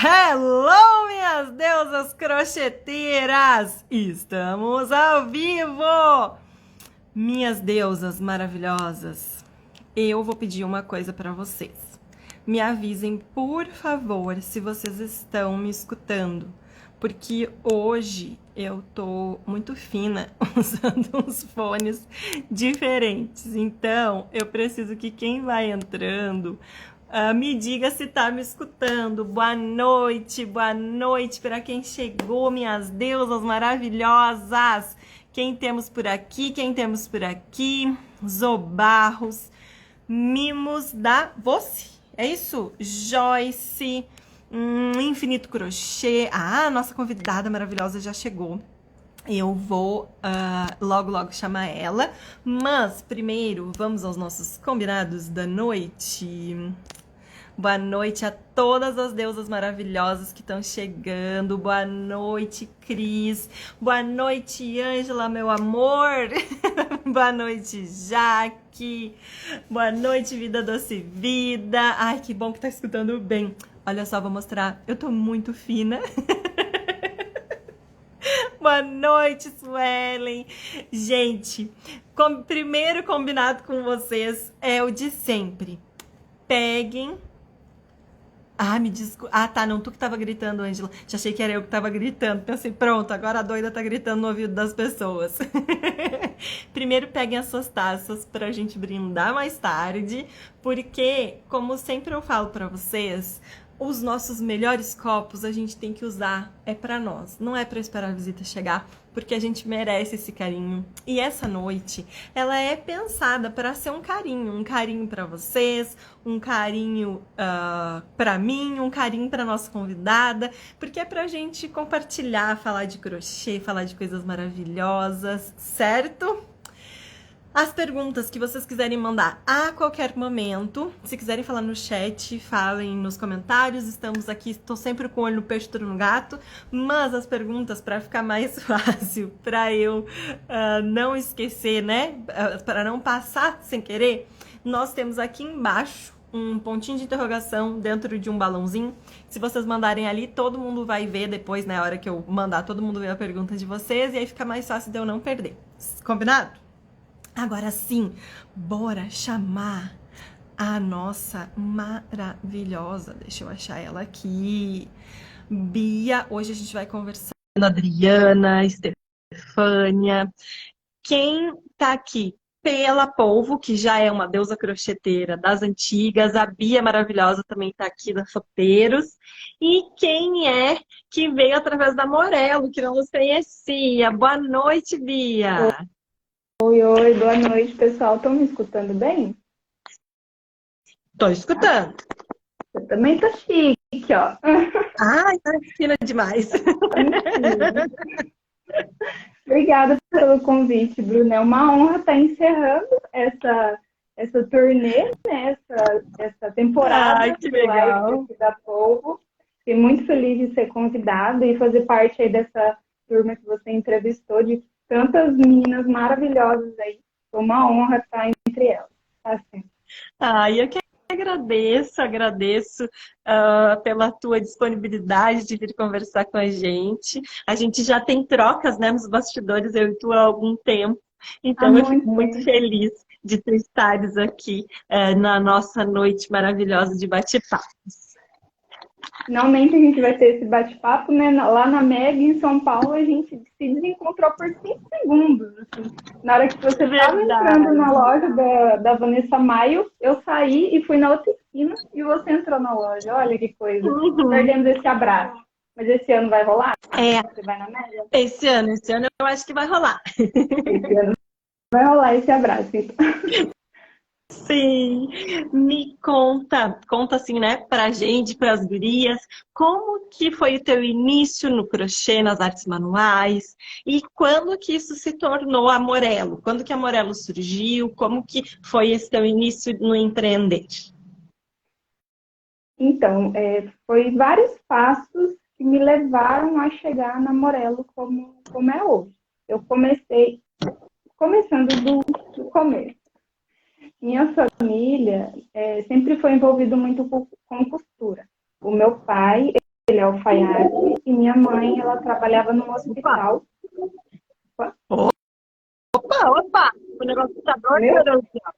Hello, minhas deusas crocheteiras! Estamos ao vivo! Minhas deusas maravilhosas, eu vou pedir uma coisa para vocês. Me avisem, por favor, se vocês estão me escutando, porque hoje eu tô muito fina usando uns fones diferentes. Então, eu preciso que quem vai entrando me diga se tá me escutando. Boa noite para quem chegou, minhas deusas maravilhosas. Quem temos por aqui? Zobarros, Mimos da Voce. É isso? Joyce, Infinito Crochê. Ah, nossa convidada maravilhosa já chegou. Eu vou logo chamar ela. Mas primeiro vamos aos nossos combinados da noite. Boa noite a todas as deusas maravilhosas que estão chegando. Boa noite, Cris. Boa noite, Ângela, meu amor. Boa noite, Jaque. Boa noite, Vida Doce Vida. Ai, que bom que tá escutando bem. Olha só, vou mostrar. Eu tô muito fina. Boa noite, Suelen. Gente, primeiro combinado com vocês é o de sempre. Peguem. Ah, me desculpa. Ah, tá, não, tu que tava gritando, Ângela. Já achei que era eu que tava gritando. Pensei, pronto, agora a doida tá gritando no ouvido das pessoas. Primeiro peguem as suas taças pra gente brindar mais tarde, porque, como sempre eu falo pra vocês, os nossos melhores copos a gente tem que usar é pra nós, não é pra esperar a visita chegar, porque a gente merece esse carinho. E essa noite, ela é pensada para ser um carinho para vocês, um carinho para mim, um carinho para nossa convidada, porque é pra gente compartilhar, falar de crochê, falar de coisas maravilhosas, certo? As perguntas que vocês quiserem mandar a qualquer momento, se quiserem falar no chat, falem nos comentários, estamos aqui, estou sempre com o olho no peixe, tudo no gato, mas as perguntas, para ficar mais fácil, para eu não esquecer, né, para não passar sem querer, nós temos aqui embaixo um pontinho de interrogação dentro de um balãozinho. Se vocês mandarem ali, todo mundo vai ver depois, na hora que eu mandar, todo mundo vê a pergunta de vocês, e aí fica mais fácil de eu não perder. Combinado? Agora sim, bora chamar a nossa maravilhosa, deixa eu achar ela aqui, Bia. Hoje a gente vai conversar com a Adriana, Estefânia. Quem tá aqui pela Polvo, que já é uma deusa crocheteira das antigas, a Bia maravilhosa também tá aqui da Soteiros. E quem é que veio através da Morelo, que não nos conhecia? Boa noite, Bia. Oi, boa noite, pessoal. Estão me escutando bem? Tô escutando. Eu também tô chique, ó. Ai, tá fina demais. Obrigada pelo convite, Bruna. É uma honra estar encerrando essa turnê, né? essa temporada Ai, que de live legal. aqui da Polvo. Fiquei muito feliz de ser convidada e fazer parte aí dessa turma que você entrevistou, de tantas meninas maravilhosas aí. Foi uma honra estar entre elas. Tá assim. Ai, eu que agradeço pela tua disponibilidade de vir conversar com a gente. A gente já tem trocas, né, nos bastidores, eu e tu há algum tempo. Há Então, eu fico muito muito tempo. feliz de tu estares aqui na nossa noite maravilhosa de bate-papo. Finalmente a gente vai ter esse bate-papo, né? Lá na Meg, em São Paulo, a gente se desencontrou por 5 segundos. Assim. Na hora que você estava entrando na Verdade. loja da Vanessa Maio, eu saí e fui na outra esquina e você entrou na loja. Olha que coisa. Uhum. Perdemos esse abraço. Mas esse ano vai rolar? É, Você vai na Meg? esse ano eu acho que vai rolar. Esse ano vai rolar esse abraço. Então. Sim, me conta assim, né, pra gente, pras gurias, como que foi o teu início no crochê, nas artes manuais, e quando que isso se tornou a Morelo? Quando que a Morelo surgiu? Como que foi esse teu início no empreender? Então, foi vários passos que me levaram a chegar na Morelo como é hoje. Eu começando do começo. Minha família sempre foi envolvido muito com costura. O meu pai, ele é alfaiate e minha mãe, ela trabalhava num hospital. Opa! O negócio tá doido, Meu? meu Deus do céu.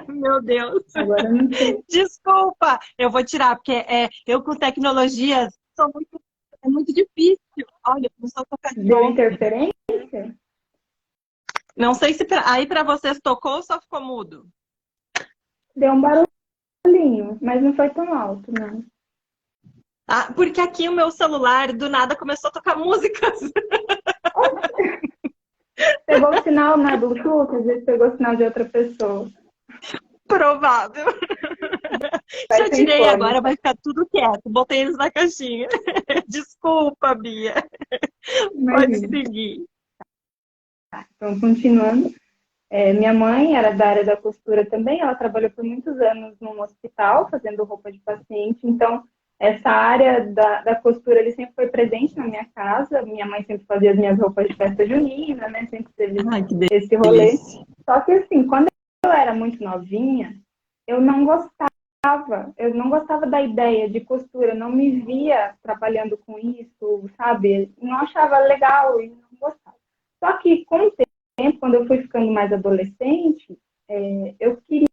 Meu Deus. Agora eu não sei. Desculpa, eu vou tirar, porque eu com tecnologias é muito difícil. Olha, começou a tocar de Deu novo. interferência? Não sei se aí pra vocês tocou ou só ficou mudo. Deu um barulhinho, mas não foi tão alto, não. Ah, porque aqui o meu celular do nada começou a tocar músicas. Pegou o sinal na Bluetooth, às vezes pegou o sinal de outra pessoa. Provável. Vai Já sem tirei fone. agora, vai ficar tudo quieto. Botei eles na caixinha. Desculpa, Bia. Pode Imagina. seguir. Então, continuando. Minha mãe era da área da costura também, ela trabalhou por muitos anos num hospital, fazendo roupa de paciente. Então, essa área da costura, ele sempre foi presente na minha casa. Minha mãe sempre fazia as minhas roupas de festa junina, né? Sempre teve Ai, que esse rolê. delícia. Só que, assim, quando eu era muito novinha, eu não gostava. Eu não gostava da ideia de costura, não me via trabalhando com isso, sabe? Não achava legal e não gostava. Só que, com o tempo, quando eu fui ficando mais adolescente, eu quis,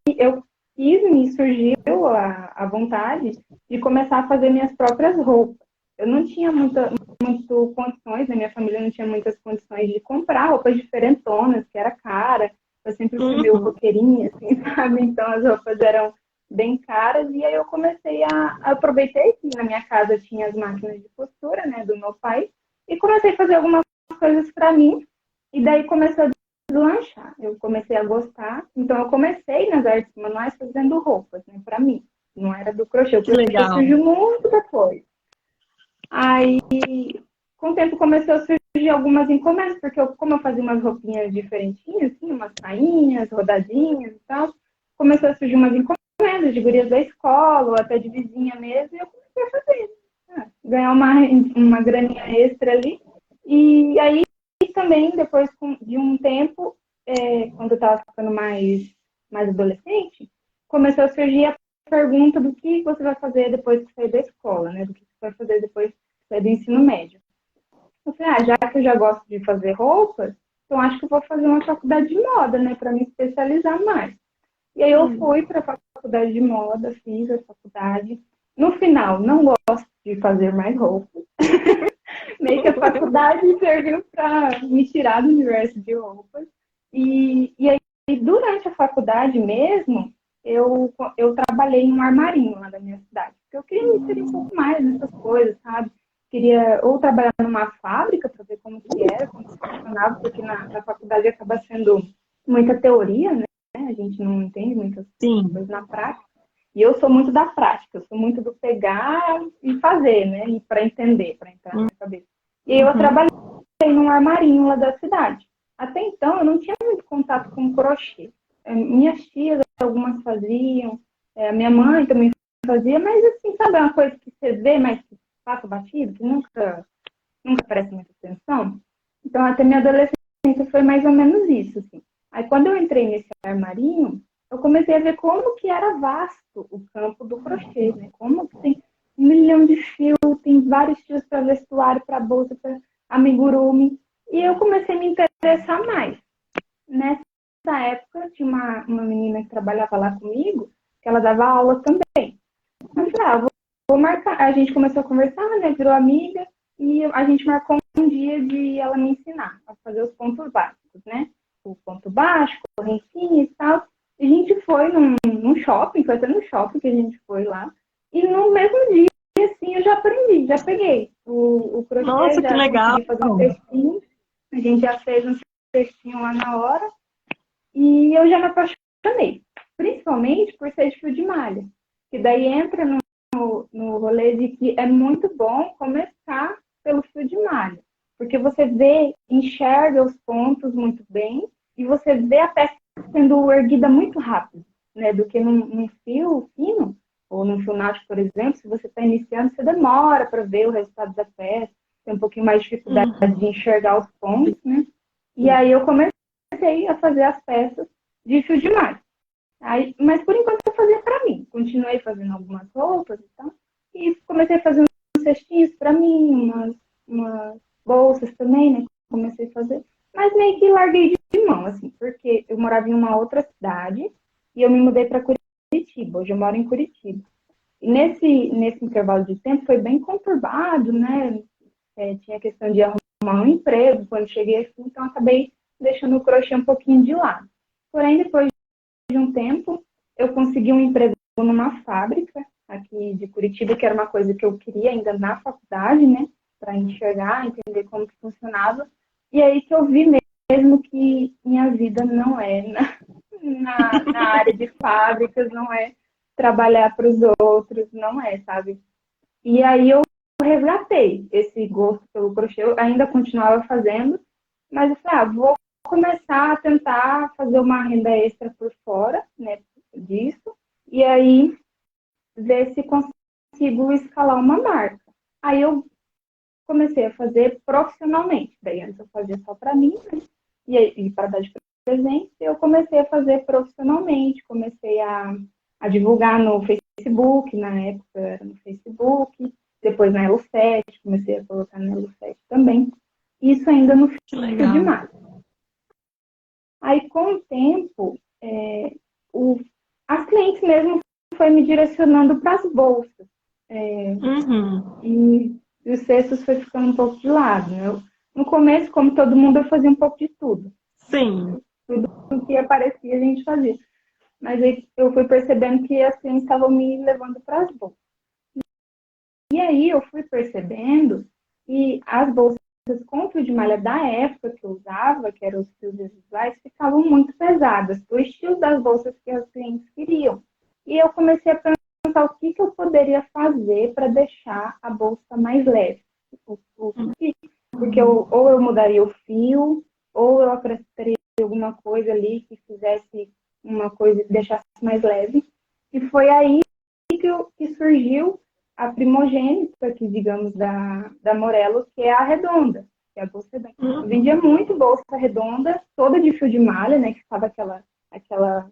me surgiu a vontade de começar a fazer minhas próprias roupas. Eu não tinha muito condições, na minha família não tinha muitas condições de comprar roupas diferentonas, que era cara. Eu sempre fui meio Uhum. roqueirinha, assim, sabe? Então as roupas eram bem caras e aí eu comecei aproveitei que na minha casa tinha as máquinas de costura, né, do meu pai, e comecei a fazer algumas coisas para mim e daí começou a deslanchar. Eu comecei a gostar, então eu comecei nas artes manuais fazendo roupas, né, para mim. Não era do crochê, o Que crochê legal. surgiu muito depois. Aí, com o tempo, começou a surgir algumas encomendas, porque como eu fazia umas roupinhas diferentinhas, assim, umas sainhas, rodadinhas e tal, começou a surgir umas encomendas de gurias da escola, ou até de vizinha mesmo, e eu comecei a fazer. Ganhar uma graninha extra ali. E aí, também, depois de um tempo, quando eu estava ficando mais adolescente, começou a surgir a pergunta do que você vai fazer depois que sair da escola, né? Do que você vai fazer depois que sair do ensino médio. Eu falei, já que eu já gosto de fazer roupas, então acho que eu vou fazer uma faculdade de moda, né? Para me especializar mais. E aí eu fui para a faculdade de moda, fiz a faculdade. No final, não gosto de fazer mais roupas. Meio que a faculdade serviu para me tirar do universo de roupas. E aí, durante a faculdade mesmo, eu trabalhei em um armarinho lá da minha cidade. Porque eu queria me inserir um pouco mais nessas coisas, sabe? Queria ou trabalhar numa fábrica para ver como que era, como que funcionava, porque na faculdade acaba sendo muita teoria, né? A gente não entende muitas Sim. coisas na prática. E eu sou muito da prática, eu sou muito do pegar e fazer, né? E para entender, para entrar na minha cabeça. E aí eu Uhum. trabalhei num armarinho lá da cidade. Até então eu não tinha muito contato com crochê. Minhas tias, algumas faziam, a minha mãe também fazia, mas assim, sabe, uma coisa que você vê, mas que passa batido, que nunca presta muita atenção. Então, até minha adolescência foi mais ou menos isso, assim. Aí, quando eu entrei nesse armarinho, eu comecei a ver como que era vasto o campo do crochê, né? Como que tem 1 milhão de fios, tem vários fios para vestuário, para bolsa, para amigurumi. E eu comecei a me interessar mais. Nessa época, tinha uma menina que trabalhava lá comigo, que ela dava aula também. Eu falei, vou marcar. A gente começou a conversar, né? Virou amiga. E a gente marcou um dia de ela me ensinar a fazer os pontos básicos, né? O ponto baixo, correntinha e tal. E a gente foi num shopping, foi até no shopping que a gente foi lá. E no mesmo dia, assim, eu já aprendi, já peguei o crochê, Nossa, que já legal. consegui fazer um textinho. A gente já fez um textinho lá na hora. E eu já me apaixonei, principalmente por ser de fio de malha. Que daí entra no rolê de que é muito bom começar pelo fio de malha. Porque você enxerga os pontos muito bem e você vê a peça sendo erguida muito rápido, né? Do que num fio fino, ou num fio náutico, por exemplo, se você está iniciando, você demora para ver o resultado da peça, tem um pouquinho mais de dificuldade de enxergar os pontos, né? E aí eu comecei a fazer as peças de fio de malha. Aí, mas por enquanto eu fazia para mim. Continuei fazendo algumas roupas e tal. E comecei a fazer uns cestinhos para mim, umas bolsas também, né? Comecei a fazer. Mas meio que larguei de mão, assim, porque eu morava em uma outra cidade e eu me mudei para Curitiba. Hoje eu moro em Curitiba. E nesse intervalo de tempo foi bem conturbado, né? Tinha a questão de arrumar um emprego quando cheguei aqui, então acabei deixando o crochê um pouquinho de lado. Porém, depois de um tempo, eu consegui um emprego numa fábrica aqui de Curitiba, que era uma coisa que eu queria ainda na faculdade, né? Para enxergar, entender como que funcionava. E aí que eu vi mesmo que minha vida não é na área de fábricas, não é trabalhar para os outros, não é, sabe? E aí eu resgatei esse gosto pelo crochê, eu ainda continuava fazendo, mas eu falei, vou começar a tentar fazer uma renda extra por fora, né, disso, e aí ver se consigo escalar uma marca. Aí eu comecei a fazer profissionalmente, daí antes eu fazia só para mim, né, e para dar de presente, eu comecei a fazer profissionalmente, comecei a divulgar no Facebook, na época era no Facebook, depois na Elo7, comecei a colocar na Elo7 também. Isso ainda no fio de malha. Aí, com o tempo, as clientes mesmo foi me direcionando para as bolsas. E os cestos foi ficando um pouco de lado. Né? No começo, como todo mundo, eu fazia um pouco de tudo. Sim. Tudo que aparecia, a gente fazia. Mas aí eu fui percebendo que as clientes estavam me levando para as bolsas. E aí eu fui percebendo que as bolsas com fio de malha da época que eu usava, que eram os fios visuais, ficavam muito pesadas, o estilo das bolsas que os clientes queriam. E eu comecei a pensar o que eu poderia fazer para deixar a bolsa mais leve. Porque ou eu mudaria o fio, ou eu acrescentaria alguma coisa ali que fizesse uma coisa que deixasse mais leve. E foi aí que surgiu a primogênita, que digamos, da Morelos, que é a redonda, que é a bolsa redonda. Eu vendia muito bolsa redonda, toda de fio de malha, né, que ficava aquela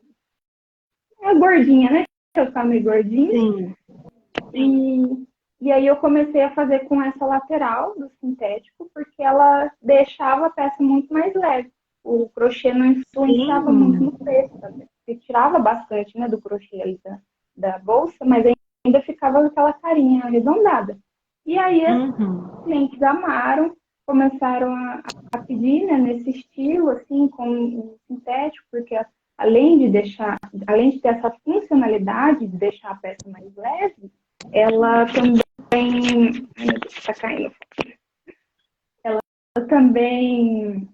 gordinha, né, que eu ficava meio gordinha. E aí eu comecei a fazer com essa lateral do sintético, porque ela deixava a peça muito mais leve. O crochê não influenciava muito no preço também. Você tirava bastante, né, do crochê ali da bolsa, mas ainda ficava com aquela carinha arredondada. E aí os clientes amaram, começaram a pedir, né, nesse estilo, assim, com o sintético, porque além de ter essa funcionalidade de deixar a peça mais leve, ela também. Ai, meu Deus, tá caindo. Ela também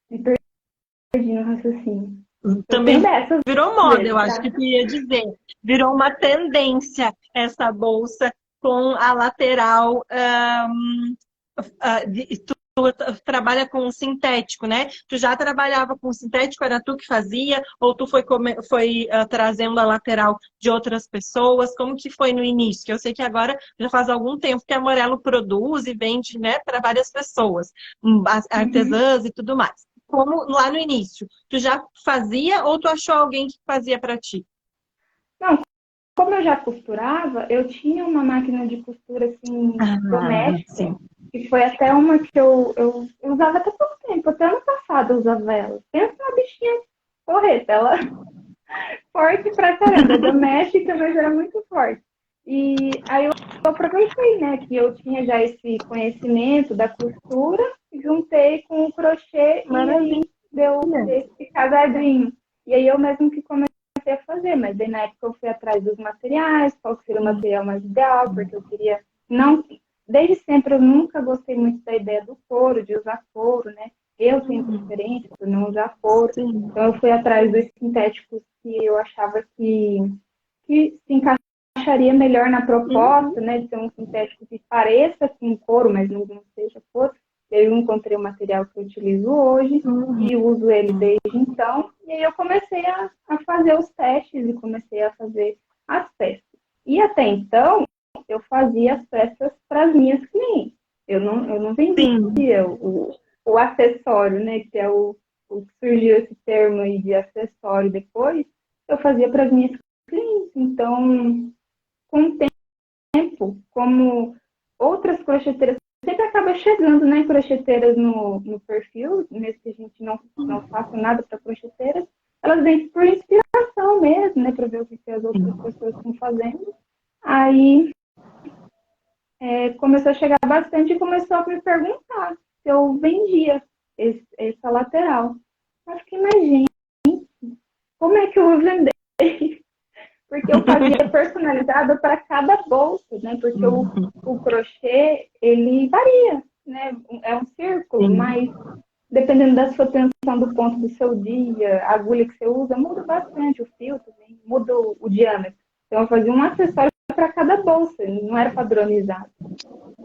me perdi no raciocínio. Também virou moda, eu acho que tu ia dizer. Virou uma tendência essa bolsa com a lateral. Tu trabalha com sintético, né? Tu já trabalhava com sintético, era tu que fazia? Ou tu foi trazendo a lateral de outras pessoas? Como que foi no início? Que eu sei que agora já faz algum tempo que a Morelo produz e vende, né, para várias pessoas, artesãs e tudo mais. Como lá no início? Tu já fazia ou tu achou alguém que fazia para ti? Não, como eu já costurava, eu tinha uma máquina de costura assim, doméstica, sim. Que foi até uma que eu usava até pouco tempo, até ano passado eu usava ela. Pensa uma bichinha porreta, ela forte pra caramba, doméstica, mas era muito forte. E aí eu aproveitei, né, que eu tinha já esse conhecimento da costura, juntei com o crochê. Maravilha. E aí deu esse casadinho. E aí eu mesmo que comecei a fazer, mas aí na época eu fui atrás dos materiais, qual seria o material mais ideal, porque eu queria não. Desde sempre eu nunca gostei muito da ideia do couro, de usar couro, né? Eu tenho preferência por não usar couro. Sim. Então eu fui atrás dos sintéticos que eu achava que se encaixaria melhor na proposta, né? De ser um sintético que pareça com couro, mas não seja couro. Eu encontrei o material que eu utilizo hoje e uso ele desde então. E aí eu comecei a fazer os testes e comecei a fazer as peças. E até então, eu fazia as peças para as minhas clientes. Eu não vendia o acessório, né? Que é o que surgiu esse termo aí de acessório depois. eu fazia para as minhas clientes. Então, com o tempo, como outras crocheteiras sempre acaba chegando, né, crocheteiras no perfil, mesmo que a gente não faça nada para crocheteiras, elas vêm por inspiração mesmo, né, para ver o que as outras pessoas estão fazendo. Aí começou a chegar bastante e começou a me perguntar se eu vendia essa lateral. Eu fiquei, mas gente, como é que eu vou vender? Porque eu fazia personalizado para cada bolsa, né? Porque o crochê, ele varia, né? É um círculo, mas dependendo da sua tensão, do ponto do seu dia, a agulha que você usa, muda bastante o fio também, muda o diâmetro. Então, eu fazia um acessório para cada bolsa, não era padronizado.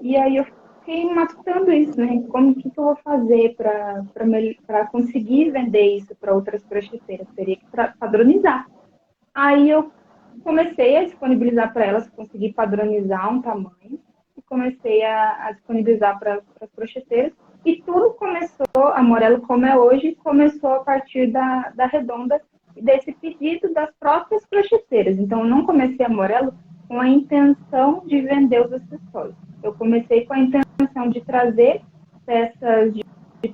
E aí eu fiquei matutando isso, né? Como que eu vou fazer para conseguir vender isso para outras crocheteiras? Teria que padronizar. Aí eu comecei a disponibilizar para elas, consegui padronizar um tamanho e comecei a disponibilizar para as crocheteiras. E tudo começou, a Morelo como é hoje, começou a partir da Redonda e desse pedido das próprias crocheteiras. Então, eu não comecei a Morelo com a intenção de vender os acessórios. Eu comecei com a intenção de trazer peças de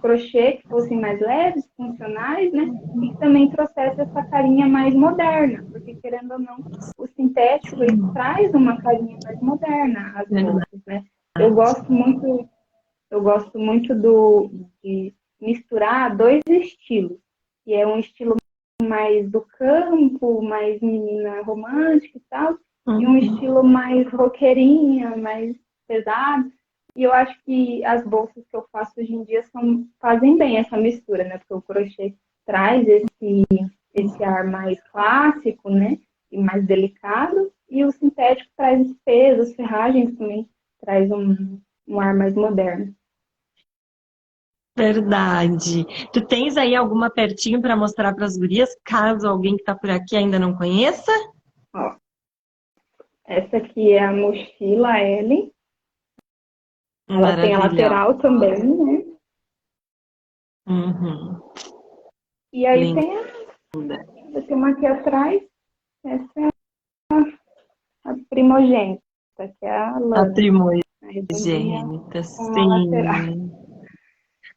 crochê que fossem mais leves, funcionais, né? E que também trouxesse essa carinha mais moderna, porque querendo ou não, o sintético ele traz uma carinha mais moderna às bolsas, né? Eu gosto muito de misturar dois estilos, que é um estilo mais do campo, mais menina romântica e tal, e um estilo mais roqueirinha, mais pesado. E eu acho que as bolsas que eu faço hoje em dia fazem bem essa mistura, né? Porque o crochê traz esse ar mais clássico, né? E mais delicado. E o sintético traz esse peso, as ferragens também traz um ar mais moderno. Verdade. Tu tens aí alguma pertinho para mostrar para as gurias, caso alguém que está por aqui ainda não conheça? Ó, essa aqui é a mochila Ellen. Ela tem a Maravilhosa. lateral também, né? Uhum. E aí Linda. tem uma aqui atrás. Essa é a primogênita, que é a A Lana. A redondinha primogênita, com a lateral. sim.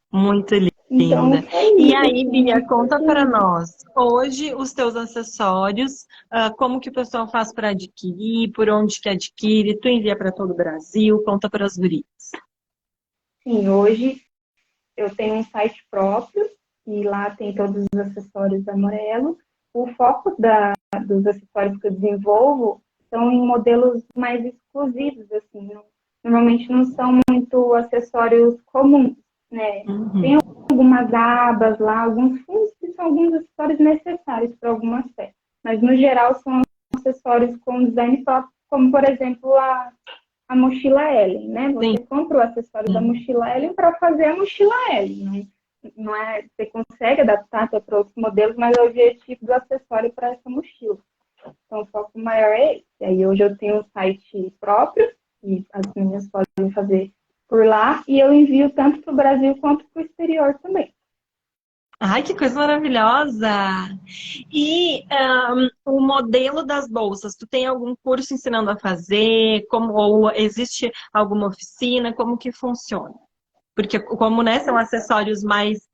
Muito Então, linda. foi E isso, aí, assim, Bia, né? conta para nós. Hoje, os teus acessórios, como que o pessoal faz para adquirir, por onde que adquire? Tu envia para todo o Brasil? Conta para as gurias. Sim, hoje eu tenho um site próprio e lá tem todos os acessórios da Morelo. O foco dos acessórios que eu desenvolvo são em modelos mais exclusivos, assim. Normalmente não são muito acessórios comuns, né? Tem algumas abas lá, alguns fundos que são alguns acessórios necessários para algumas peças. Mas, no geral, são acessórios com design próprio, como, por exemplo, a mochila Ellen, né? Sim. Você compra o acessório da mochila Ellen para fazer a mochila Ellen, né? Não é, você consegue adaptar até para outros modelos, mas é o objetivo do acessório para essa mochila. Então, o foco maior é esse. E aí, hoje eu tenho um site próprio, e as meninas podem fazer por lá, e eu envio tanto para o Brasil quanto para o exterior também. Ai, que coisa maravilhosa! E o modelo das bolsas, tu tem algum curso ensinando a fazer? Ou existe alguma oficina? Como que funciona? Porque como, né, são acessórios mais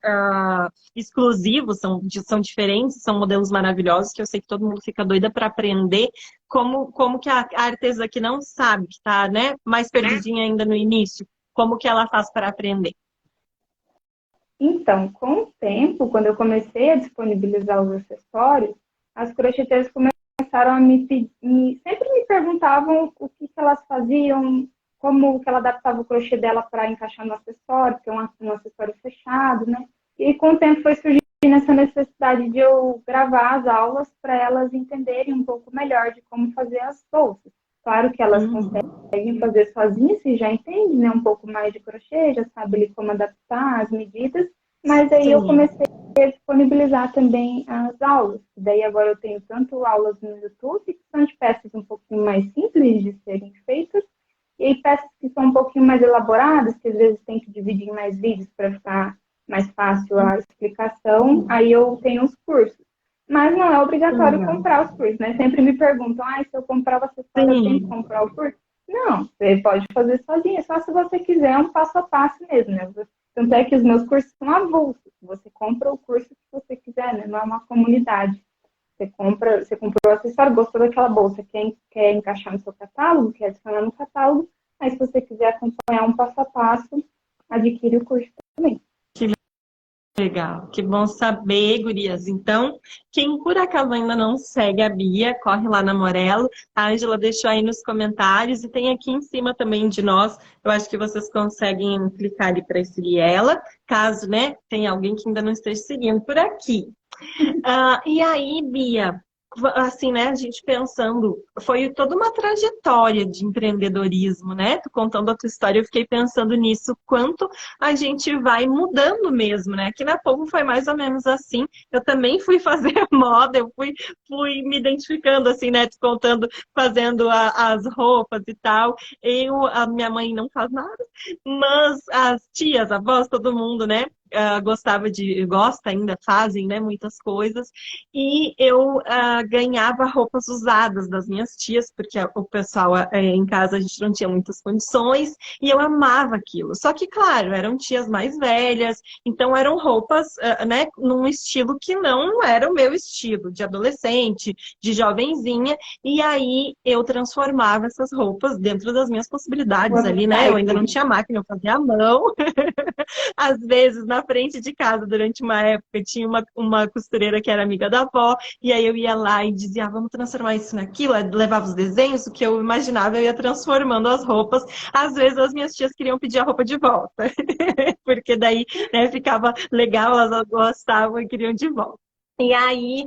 exclusivos, são diferentes, são modelos maravilhosos, que eu sei que todo mundo fica doida para aprender. Como que a artesã que não sabe, que está, né, mais perdidinha ainda no início, como que ela faz para aprender? Então, com o tempo, quando eu comecei a disponibilizar os acessórios, as crocheteiras começaram a sempre me perguntavam o que elas faziam, como que ela adaptava o crochê dela para encaixar no acessório, porque é um acessório fechado, né? E com o tempo foi surgindo essa necessidade de eu gravar as aulas para elas entenderem um pouco melhor de como fazer as bolsas. Claro que elas conseguem fazer sozinhas, se já entende, né, um pouco mais de crochê, já sabe ali como adaptar as medidas, mas aí eu comecei a disponibilizar também as aulas. Daí agora eu tenho tanto aulas no YouTube, que são de peças um pouquinho mais simples de serem feitas, e aí peças que são um pouquinho mais elaboradas, que às vezes tem que dividir em mais vídeos para ficar mais fácil a explicação, aí eu tenho os cursos. Mas não é obrigatório Legal. comprar os cursos, né? Sempre me perguntam, se eu comprar o acessório, eu tenho que Sim, comprar o curso? Não, você pode fazer sozinho, só se você quiser, é um passo a passo mesmo, né? Tanto é que os meus cursos são avulsos, você compra o curso que você quiser, né? Não é uma comunidade. Você comprou o acessório, gostou daquela bolsa, quer encaixar no seu catálogo, quer adicionar no catálogo, aí se você quiser acompanhar um passo a passo, adquire o curso também. legal. Que bom saber, gurias. Então, quem por acaso ainda não segue a Bia, corre lá na Morelo. A Ângela deixou aí nos comentários e tem aqui em cima também de nós. Eu acho que vocês conseguem clicar ali para seguir ela, caso, né, tenha alguém que ainda não esteja seguindo por aqui. E aí, Bia, assim, né, a gente pensando, foi toda uma trajetória de empreendedorismo, né? Tu contando a tua história, eu fiquei pensando nisso, quanto a gente vai mudando mesmo, né? Aqui na Povo foi mais ou menos assim. Eu também fui fazer moda, fui me identificando, assim, né? Tu contando, fazendo as roupas e tal. A minha mãe não faz nada, mas as tias, avós, todo mundo, né? Gosta ainda, fazem, né, muitas coisas, e eu ganhava roupas usadas das minhas tias, porque o pessoal em casa a gente não tinha muitas condições, e eu amava aquilo. Só que, claro, eram tias mais velhas, então eram roupas, né, num estilo que não era o meu estilo, de adolescente, de jovenzinha, e aí eu transformava essas roupas dentro das minhas possibilidades ali, né? Eu ainda não Website. tinha máquina, eu fazia à mão. Às vezes, na frente de casa, durante uma época, tinha uma costureira que era amiga da avó, e aí eu ia lá e dizia, vamos transformar isso naquilo, levava os desenhos, o que eu imaginava, eu ia transformando as roupas. Às vezes, as minhas tias queriam pedir a roupa de volta, porque daí, né, ficava legal, elas gostavam e queriam de volta. E aí,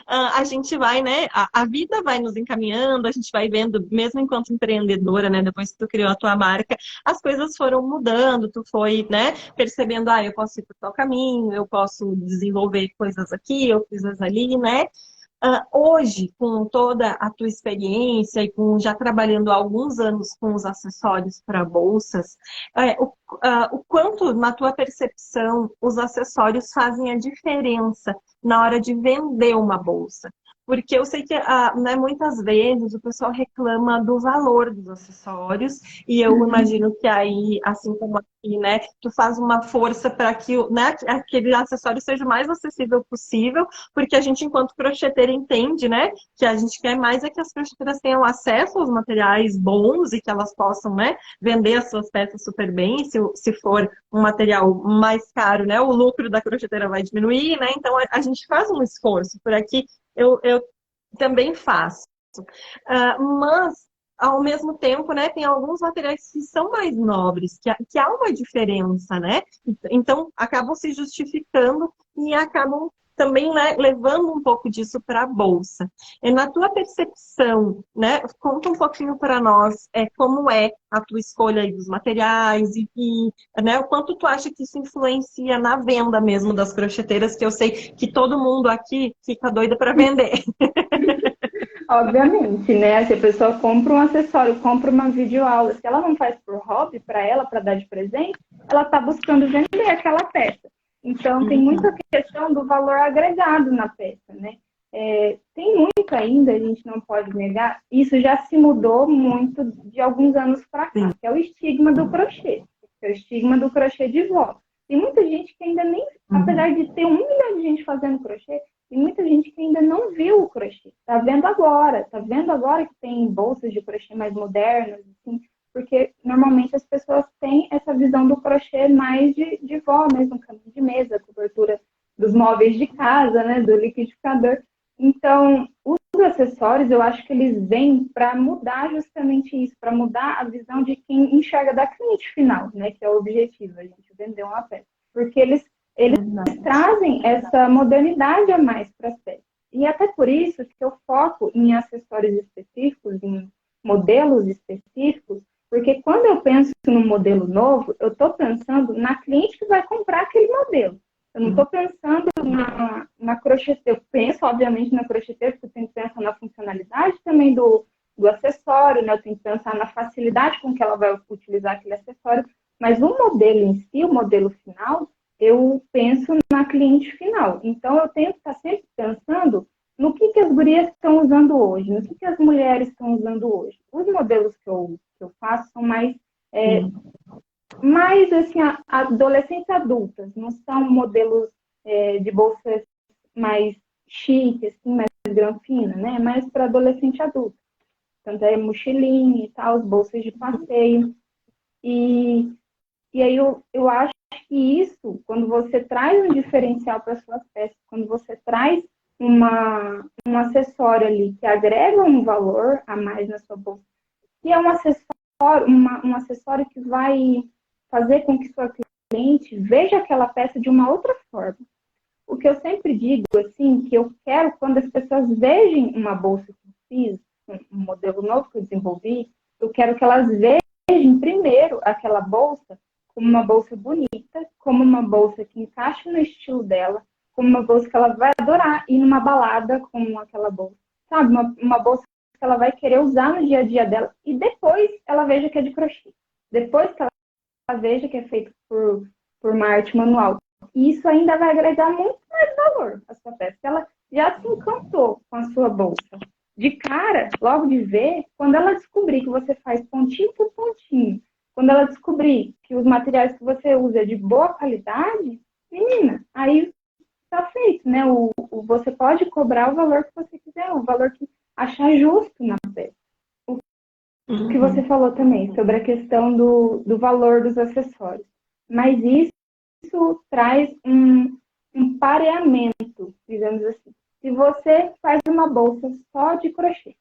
a gente vai, né? A vida vai nos encaminhando, a gente vai vendo, mesmo enquanto empreendedora, né? Depois que tu criou a tua marca, as coisas foram mudando, tu foi, né? Percebendo, eu posso ir por tal caminho, eu posso desenvolver coisas aqui, ou coisas ali, né? Hoje, com toda a tua experiência e com já trabalhando há alguns anos com os acessórios para bolsas, o quanto, na tua percepção, os acessórios fazem a diferença na hora de vender uma bolsa? Porque eu sei que, né, muitas vezes o pessoal reclama do valor dos acessórios e eu Uhum. imagino que aí, assim como aqui, né, tu faz uma força para que, né, aquele acessório seja o mais acessível possível, porque a gente, enquanto crocheteira, entende, né, que a gente quer mais é que as crocheteiras tenham acesso aos materiais bons e que elas possam, né, vender as suas peças super bem. Se for um material mais caro, né, o lucro da crocheteira vai diminuir, né, então a gente faz um esforço por aqui, eu também faço. Mas, ao mesmo tempo, né, tem alguns materiais que são mais nobres, que há uma diferença, né? Então, acabam se justificando e acabam também, né, levando um pouco disso para a bolsa. Na tua percepção, né, conta um pouquinho para nós como é a tua escolha aí dos materiais né, o quanto tu acha que isso influencia na venda mesmo das crocheteiras, que eu sei que todo mundo aqui fica doida para vender. Obviamente, né? Se a pessoa compra um acessório, compra uma videoaula, se ela não faz por hobby, para ela, para dar de presente, ela está buscando vender aquela peça. Então, tem muita questão do valor agregado na peça, né? Tem muito ainda, a gente não pode negar, isso já se mudou muito de alguns anos para cá, que é o estigma do crochê, que é o estigma do crochê de vó. Tem muita gente que ainda nem, apesar de ter 1 milhão de gente fazendo crochê, tem muita gente que ainda não viu o crochê. Tá vendo agora que tem bolsas de crochê mais modernas, assim, porque normalmente as pessoas têm essa visão do crochê mais de vó mesmo, caminho de mesa, cobertura dos móveis de casa, né, do liquidificador. Então, os acessórios, eu acho que eles vêm para mudar justamente isso, para mudar a visão de quem enxerga da cliente final, né, que é o objetivo, a gente vender uma peça. Porque eles trazem essa modernidade a mais para as peças. E até por isso que eu foco em acessórios específicos, em modelos específicos, porque quando eu penso num modelo novo, eu estou pensando na cliente que vai comprar aquele modelo. Eu não estou pensando na crocheteira. Eu penso, obviamente, na crocheteira, porque eu tenho que pensar na funcionalidade também do acessório, né? Eu tenho que pensar na facilidade com que ela vai utilizar aquele acessório. Mas o modelo em si, o modelo final, eu penso na cliente final. Então, eu tenho que estar sempre pensando no que as gurias estão usando hoje, no que as mulheres estão usando hoje. Os modelos que eu faço são mais assim, adolescentes adultas, não são modelos de bolsas mais chique, assim, mais granfina, né? Mais para adolescente adulto. Tanto é mochilinha e tal, as bolsas de passeio. E aí eu acho que isso, quando você traz um diferencial para suas peças, quando você traz um acessório ali que agrega um valor a mais na sua bolsa, que é um acessório que vai fazer com que sua cliente veja aquela peça de uma outra forma. O que eu sempre digo, assim, que eu quero quando as pessoas vejam uma bolsa que eu fiz, um modelo novo que eu desenvolvi, eu quero que elas vejam primeiro aquela bolsa como uma bolsa bonita, como uma bolsa que encaixa no estilo dela, como uma bolsa que ela vai adorar ir numa balada com aquela bolsa. Sabe? Uma bolsa que ela vai querer usar no dia a dia dela e depois ela veja que é de crochê. Depois que ela veja que é feito por uma arte manual. E isso ainda vai agregar muito mais valor à sua peça. Ela já se encantou com a sua bolsa. De cara, logo de ver, quando ela descobrir que você faz pontinho por pontinho, quando ela descobrir que os materiais que você usa é de boa qualidade, menina, aí está feito, né? Você pode cobrar o valor que você quiser, o valor que achar justo na peça. O que você falou também sobre a questão do valor dos acessórios. Mas isso traz um pareamento, digamos assim. Se você faz uma bolsa só de crochê,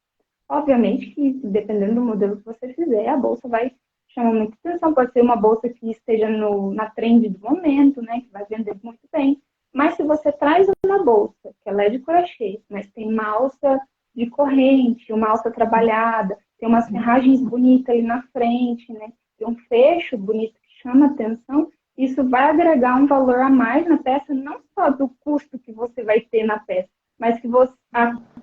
obviamente que, dependendo do modelo que você fizer, a bolsa vai chamar muita atenção. Pode ser uma bolsa que esteja na trend do momento, né, que vai vender muito bem. Mas se você traz uma bolsa, que ela é de crochê, mas tem uma alça de corrente, uma alça trabalhada, tem umas ferragens bonitas ali na frente, né, tem um fecho bonito que chama atenção, isso vai agregar um valor a mais na peça, não só do custo que você vai ter na peça, mas que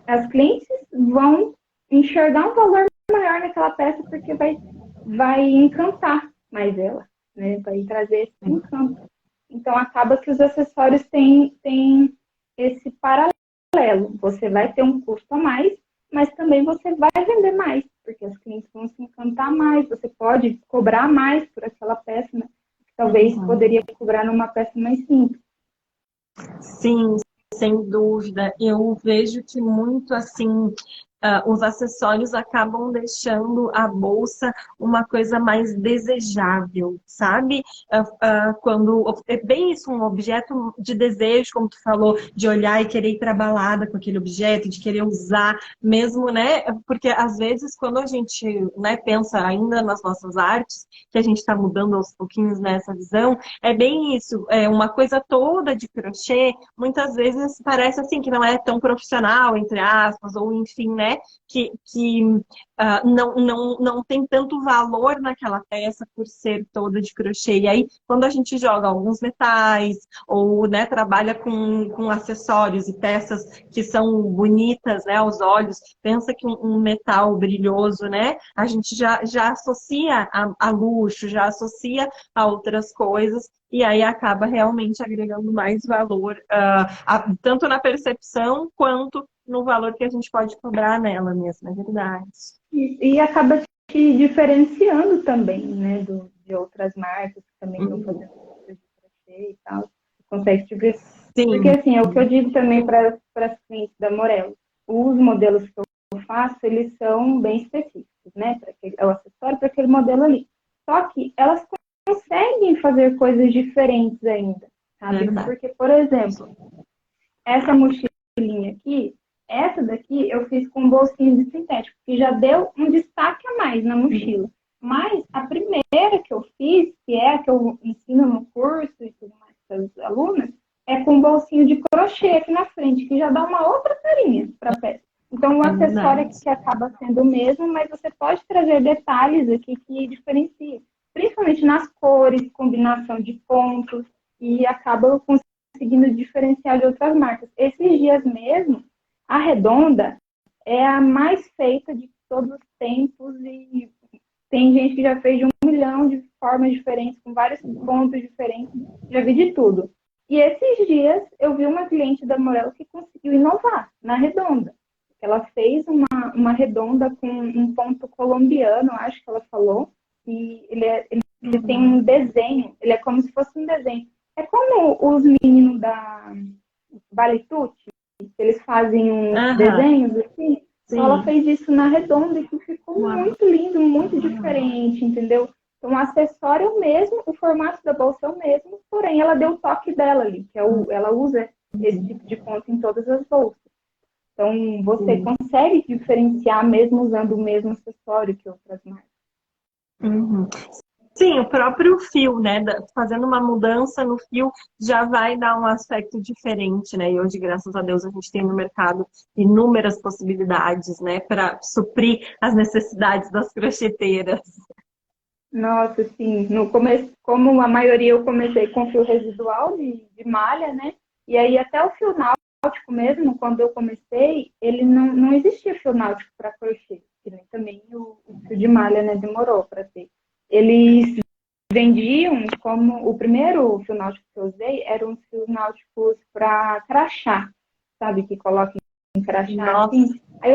as clientes vão enxergar um valor maior naquela peça porque vai encantar mais ela, né? Vai trazer esse encanto. Então, acaba que os acessórios têm esse paralelo. Você vai ter um custo a mais, mas também você vai vender mais, porque as clientes vão se encantar mais, você pode cobrar mais por aquela peça, né? Talvez poderia cobrar numa peça mais simples. Sim, sem dúvida. Eu vejo que muito assim, os acessórios acabam deixando a bolsa uma coisa mais desejável, sabe? Quando é bem isso, um objeto de desejo, como tu falou, de olhar e querer ir para balada com aquele objeto, de querer usar mesmo, né? Porque às vezes quando a gente, né, pensa ainda nas nossas artes, que a gente está mudando aos pouquinhos nessa visão, é bem isso, é uma coisa toda de crochê, muitas vezes parece assim que não é tão profissional, entre aspas, ou enfim, né? Que não tem tanto valor naquela peça por ser toda de crochê. E aí, quando a gente joga alguns metais, ou né, trabalha com acessórios e peças que são bonitas, né, aos olhos, pensa que um metal brilhoso, né, a gente já associa a luxo, já associa a outras coisas, e aí acaba realmente agregando mais valor, tanto na percepção quanto no valor que a gente pode cobrar nela mesmo, é verdade. E acaba te diferenciando também, né, de outras marcas que também estão fazendo coisas de crochê e tal. Você consegue te ver. Sim. Porque, assim, é o que eu digo também para as clientes da Morello. Os modelos que eu faço, eles são bem específicos, né? É o acessório para aquele modelo ali. Só que elas conseguem fazer coisas diferentes ainda, sabe? Verdade. Porque, por exemplo, essa mochilinha aqui, essa daqui eu fiz com um bolsinho de sintético, que já deu um destaque a mais na mochila. Mas a primeira que eu fiz, que é a que eu ensino no curso e tudo mais para as alunas, é com um bolsinho de crochê aqui na frente, que já dá uma outra carinha para a peça. Então, o acessório aqui acaba sendo o mesmo, mas você pode trazer detalhes aqui que diferenciam. Principalmente nas cores, combinação de pontos, e acaba conseguindo diferenciar de outras marcas. Esses dias mesmo, a Redonda é a mais feita de todos os tempos e Tem gente que já fez de 1 milhão de formas diferentes, com vários pontos diferentes. Já vi de tudo. E esses dias eu vi uma cliente da Morel que conseguiu inovar na redonda. Ela fez uma redonda com um ponto colombiano, acho que ela falou. E ele tem um desenho, ele é como se fosse um desenho. É como os meninos da Vale Tutti, eles fazem uns desenhos assim. Então, ela fez isso na redonda e que ficou muito lindo, muito diferente, entendeu? Então, o acessório é o mesmo, o formato da bolsa é o mesmo, porém ela deu o toque dela ali, que é ela usa esse tipo de ponto em todas as bolsas. Então, você consegue diferenciar mesmo usando o mesmo acessório que outras marcas. Uhum. Sim, o próprio fio, né? Fazendo uma mudança no fio já vai dar um aspecto diferente, né? E hoje, graças a Deus, a gente tem no mercado inúmeras possibilidades, né? Para suprir as necessidades das crocheteiras. Nossa, sim. No começo, como a maioria, eu comecei com fio residual de malha, né? E aí até o fio náutico mesmo, quando eu comecei, ele não existia fio náutico para crochê. Que nem também o fio de malha, né? Demorou para ter. Eles vendiam como... O primeiro fio náutico que eu usei eram os fios náuticos para crachá, sabe? Que coloca em crachá, assim. Aí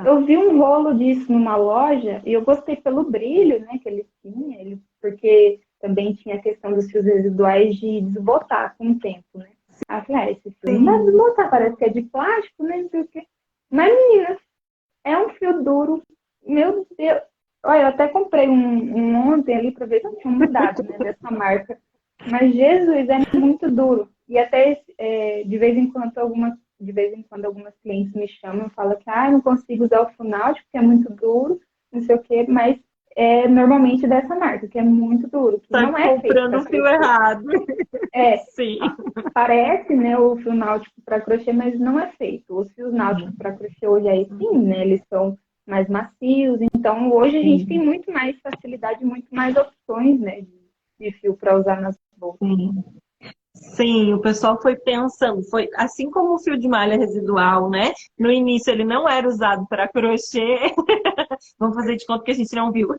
eu vi um rolo disso numa loja e eu gostei pelo brilho, né, que ele tinha, porque também tinha a questão dos fios residuais de desbotar com o tempo, né? Aí eu falei, esse fio não dá desbotar, parece que é de plástico, né? Não sei o quê. Mas, meninas, é um fio duro. Meu Deus. Olha, eu até comprei um ontem ali para ver se tinha mudado, né, dessa marca. Mas, Jesus, é muito duro. E até de vez em quando algumas clientes me chamam e falam que não consigo usar o fio náutico, porque é muito duro, não sei o quê, mas é normalmente dessa marca, que é muito duro, que Tá não é feito comprando para o fio crochê. errado. Sim. Parece, né, o fio náutico para crochê, mas não é feito. Os fios náuticos para crochê hoje aí sim, né, eles são mais macios, então hoje a gente tem muito mais facilidade, muito mais opções, né, de fio para usar nas bolsas. Sim, o pessoal foi pensando, foi assim como o fio de malha residual, né? No início ele não era usado para crochê. Vamos fazer de conta que a gente não viu.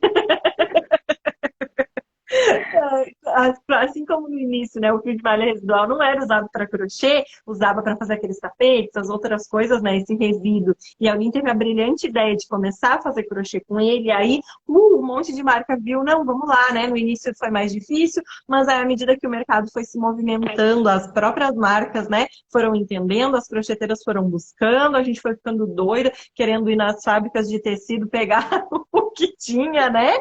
Assim como no início, né, o fio de malha residual não era usado para crochê, usava para fazer aqueles tapetes, as outras coisas, né, esse resíduo. E alguém teve a brilhante ideia de começar a fazer crochê com ele, e aí um monte de marca viu, não, vamos lá, né? No início foi mais difícil, mas aí, à medida que o mercado foi se movimentando, as próprias marcas, né, foram entendendo, as crocheteiras foram buscando, a gente foi ficando doida, querendo ir nas fábricas de tecido pegar o que tinha, né?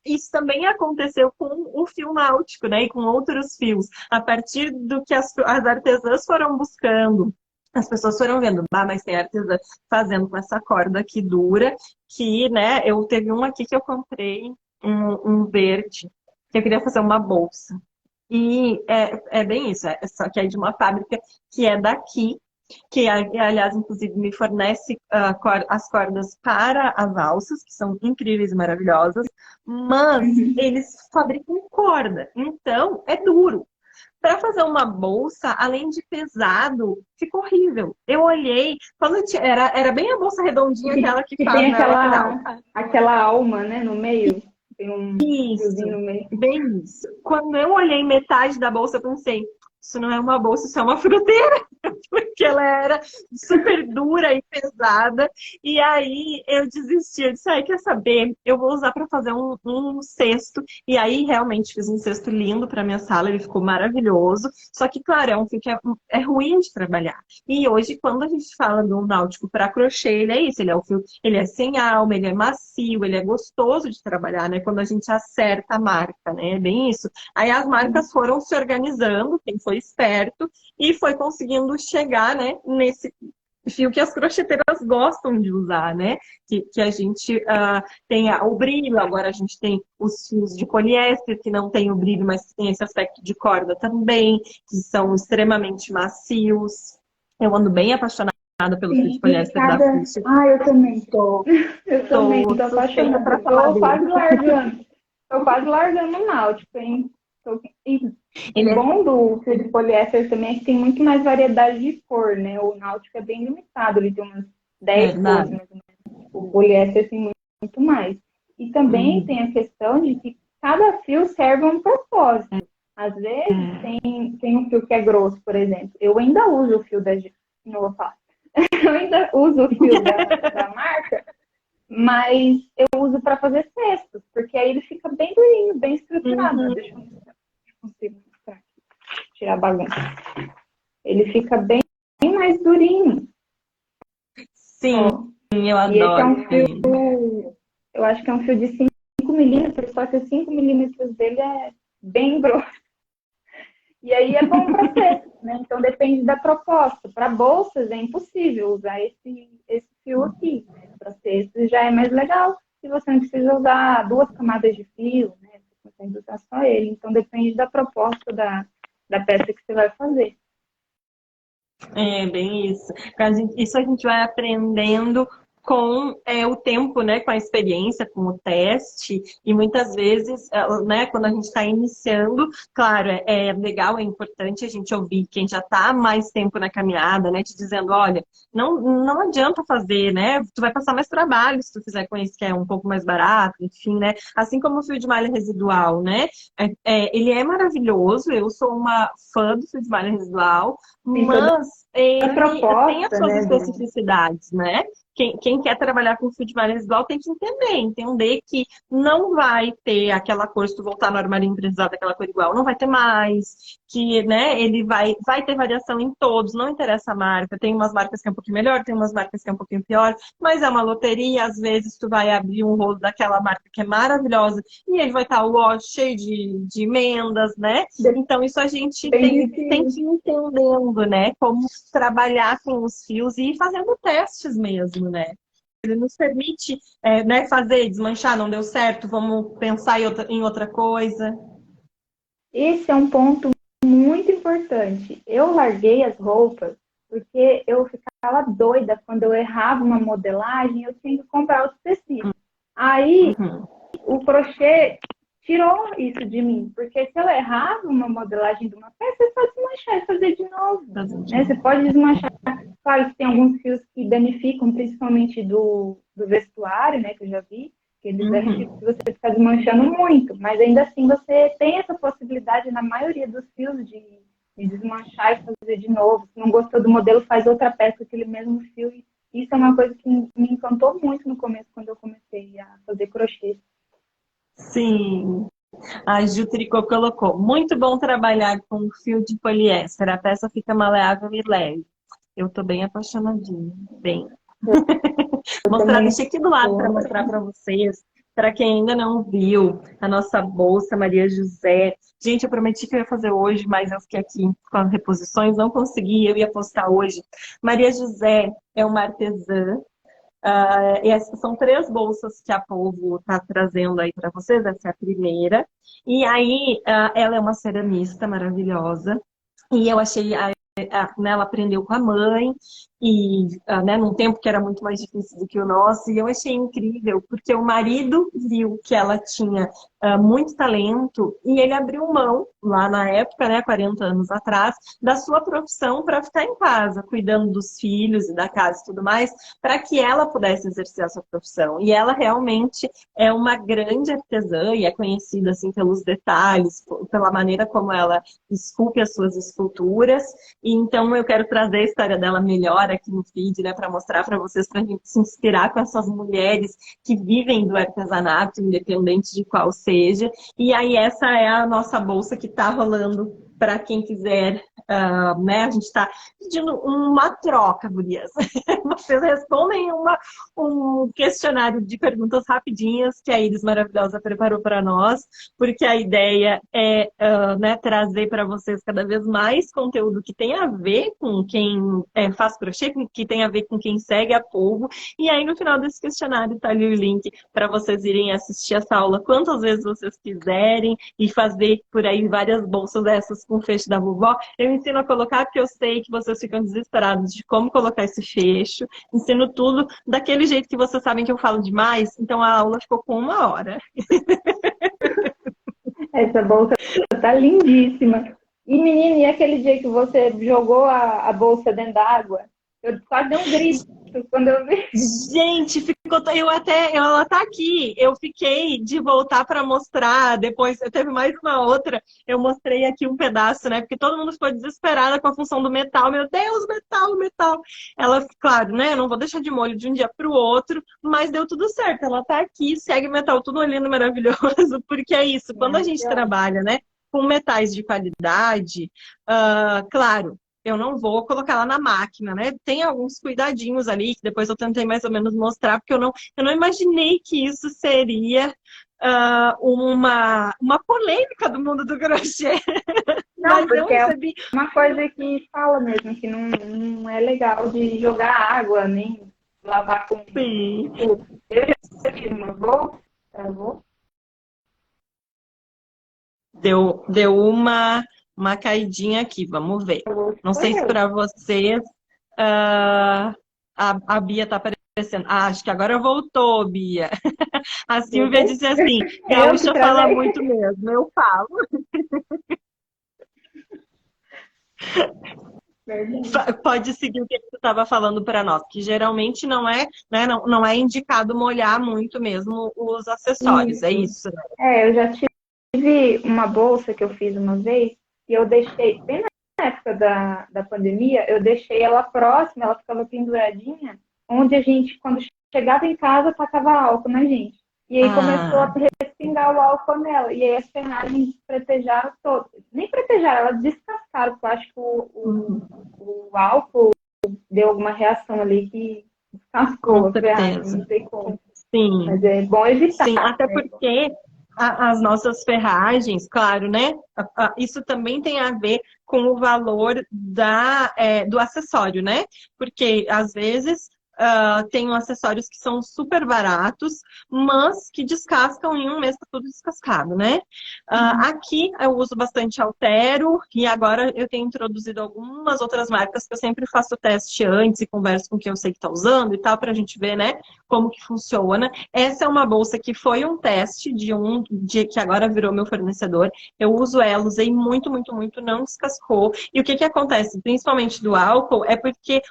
Isso também aconteceu com o fio náutico, né? E com outros fios. A partir do que as artesãs foram buscando, as pessoas foram vendo, mas tem artesã fazendo com essa corda aqui dura, que, né, eu teve um aqui que eu comprei, um verde, que eu queria fazer uma bolsa. E é bem isso, só que é de uma fábrica que é daqui, que aliás, inclusive, me fornece as cordas para as alças, que são incríveis e maravilhosas, mas eles fabricam corda, então é duro. Para fazer uma bolsa, além de pesado, ficou horrível. Eu olhei, quando era bem a bolsa redondinha, aquela que faz tem na lateral. aquela alma, né, no meio. Tem um fiozinho no meio. Bem isso. Quando eu olhei metade da bolsa, eu pensei, isso não é uma bolsa, isso é uma fruteira. Porque ela era super dura e pesada. E aí eu desisti. Eu disse, quer saber? Eu vou usar para fazer um cesto. E aí realmente fiz um cesto lindo para minha sala. Ele ficou maravilhoso. Só que, claro, é um fio que é ruim de trabalhar. E hoje, quando a gente fala do náutico para crochê, ele é isso. Ele é o fio, ele é sem alma, ele é macio, ele é gostoso de trabalhar, né? Quando a gente acerta a marca, né? É bem isso. Aí as marcas foram se organizando, quem foi esperto, e foi conseguindo chegar, né, nesse fio que as crocheteiras gostam de usar, né? Que a gente tem o brilho, agora a gente tem os fios de poliéster, que não tem o brilho, mas que tem esse aspecto de corda também, que são extremamente macios. Eu ando bem apaixonada pelo fio de poliéster da Fuchs. Eu também tô. Eu também tô apaixonada. Tô quase largando. Tô quase largando o náutico, hein? O bom do fio de poliéster também é que tem muito mais variedade de cor, né? O náutico é bem limitado, ele tem umas 10 cores, mais ou menos. O poliéster tem muito mais. E também tem a questão de que cada fio serve a um propósito. Às vezes tem um fio que é grosso, por exemplo. Eu ainda uso o fio não vou falar. Eu ainda uso o fio da marca, mas eu uso para fazer cestos, porque aí ele fica bem durinho, bem estruturado. Deixa eu consigo mostrar aqui, tirar a bagunça. Ele fica bem mais durinho. Sim, Ó, eu e esse é adoro. um fio, eu acho que é um fio de 5 milímetros, só que os 5 milímetros dele é bem grosso. E aí é bom para cestos, né? Então depende da proposta. Para bolsas é impossível usar esse fio aqui. Né? Para cestos já é mais legal. Se você não precisa usar 2 camadas de fio, né? Você consegue usar só ele. Então depende da proposta da peça que você vai fazer. É, bem isso. Isso a gente vai aprendendo com o tempo, né, com a experiência, com o teste, e muitas vezes, né, quando a gente está iniciando, claro, é legal, é importante a gente ouvir quem já está mais tempo na caminhada, né, te dizendo, olha, não adianta fazer, né, tu vai passar mais trabalho se tu fizer com esse que é um pouco mais barato, enfim, né, assim como o fio de malha residual, né, ele é maravilhoso, eu sou uma fã do fio de malha residual, Tem toda mas a ele tem as proposta, suas né? especificidades, né? Quem quer trabalhar com fio de malha residual tem que entender que não vai ter aquela cor, se tu voltar no armário empresarial daquela cor igual, não vai ter mais, que, né, ele vai ter variação em todos, não interessa a marca, tem umas marcas que é um pouquinho melhor, tem umas marcas que é um pouquinho pior, mas é uma loteria, às vezes tu vai abrir um rolo daquela marca que é maravilhosa e ele vai estar cheio de emendas, né? Então isso a gente tem que ir entendendo, né, como trabalhar com os fios e ir fazendo testes mesmo, né? Ele nos permite né, fazer, desmanchar, não deu certo, vamos pensar em outra coisa. Esse é um ponto muito importante. Eu larguei as roupas porque eu ficava doida quando eu errava uma modelagem, eu tinha que comprar outro tecido. Aí o crochê tirou isso de mim, porque se eu errava uma modelagem de uma peça, é só desmanchar e fazer de novo. Né? Você pode desmanchar. Claro que tem alguns fios que danificam, principalmente do vestuário, né, que eu já vi, que eles danificam se você ficar desmanchando muito, mas ainda assim você tem essa possibilidade na maioria dos fios de desmanchar e fazer de novo. Se não gostou do modelo, faz outra peça com aquele mesmo fio. Isso é uma coisa que me encantou muito no começo, quando eu comecei a fazer crochê. Sim. A Ju Tricô colocou. Muito bom trabalhar com fio de poliéster. A peça fica maleável e leve. Eu tô bem apaixonadinha. Bem. Deixei aqui do lado para mostrar para vocês. Para quem ainda não viu, a nossa bolsa Maria José. Gente, eu prometi que eu ia fazer hoje, mas eu fiquei aqui com as reposições, não consegui, eu ia postar hoje. Maria José é uma artesã. E essas são 3 bolsas que a Polvo está trazendo aí para vocês, essa é a primeira. E aí, ela é uma ceramista maravilhosa. E eu achei, né, ela aprendeu com a mãe, e né, num tempo que era muito mais difícil do que o nosso, e eu achei incrível, porque o marido viu que ela tinha muito talento, e ele abriu mão, lá na época, né, 40 anos atrás, da sua profissão para ficar em casa, cuidando dos filhos e da casa e tudo mais, para que ela pudesse exercer a sua profissão. E ela realmente é uma grande artesã, e é conhecida assim pelos detalhes, pela maneira como ela esculpe as suas esculturas. E então eu quero trazer a história dela melhor aqui no feed, né, para mostrar para vocês, para a gente se inspirar com essas mulheres que vivem do artesanato, independente de qual seja. E aí essa é a nossa bolsa que está rolando para quem quiser, né? A gente está pedindo uma troca, gurias. Vocês respondem um questionário de perguntas rapidinhas que a Iris maravilhosa preparou para nós, porque a ideia é né, trazer para vocês cada vez mais conteúdo que tem a ver com quem faz crochê, que tem a ver com quem segue a Polvo. E aí no final desse questionário está ali o link para vocês irem assistir essa aula quantas vezes vocês quiserem e fazer por aí várias bolsas dessas com fecho da vovó. Eu ensino a colocar porque eu sei que vocês ficam desesperados de como colocar esse fecho. Ensino tudo daquele jeito que vocês sabem que eu falo demais, então a aula ficou com 1 hora. Essa bolsa tá lindíssima. E, menina, e aquele dia que você jogou a bolsa dentro da água? Eu quase dei um grito, isso quando eu vi. Gente, ela tá aqui. Eu fiquei de voltar para mostrar. Depois, teve mais uma outra. Eu mostrei aqui um pedaço, né? Porque todo mundo ficou desesperada com a função do metal. Meu Deus, metal, metal. Ela, claro, né? Eu não vou deixar de molho de um dia para o outro, mas deu tudo certo. Ela tá aqui, segue metal, tudo lindo, maravilhoso. Porque é isso. Quando a gente trabalha, né? Com metais de qualidade, claro. Eu não vou colocar lá na máquina, né? Tem alguns cuidadinhos ali, que depois eu tentei mais ou menos mostrar, porque eu não imaginei que isso seria uma polêmica do mundo do crochê. Não, Mas eu porque é recebi. uma coisa que fala mesmo, que não é legal de jogar água, nem lavar com Sim. tudo. Eu já tive uma bolsa, travou. Deu uma caidinha aqui, vamos ver. Não sei se para vocês a Bia tá aparecendo. Acho que agora voltou, Bia. A Silvia disse assim: gaúcha fala muito mesmo, eu falo. Pode seguir o que você estava falando para nós, que geralmente não é, né, não é indicado molhar muito mesmo os acessórios, é isso, né? Eu já tive uma bolsa que eu fiz uma vez e eu deixei, bem na época da pandemia, eu deixei ela próxima, ela ficava penduradinha, onde a gente, quando chegava em casa, tacava álcool na gente. E aí começou a respingar o álcool nela. E aí as ferragens pretejaram todas. Nem pretejaram, elas descascaram, porque eu acho que o álcool deu alguma reação ali que descascou a ferragem, não sei como. Sim. Mas é bom evitar. Sim, até porque as nossas ferragens, claro, né? Isso também tem a ver com o valor do acessório, né? Porque às vezes tem acessórios que são super baratos, mas que descascam em um mês, tá tudo descascado, né? Aqui eu uso bastante Altero e agora eu tenho introduzido algumas outras marcas que eu sempre faço teste antes e converso com quem eu sei que tá usando e tal, pra gente ver, né, como que funciona. Essa é uma bolsa que foi um teste de que agora virou meu fornecedor. Eu uso ela, usei muito, muito, muito, não descascou. E o que que acontece, principalmente do álcool, é porque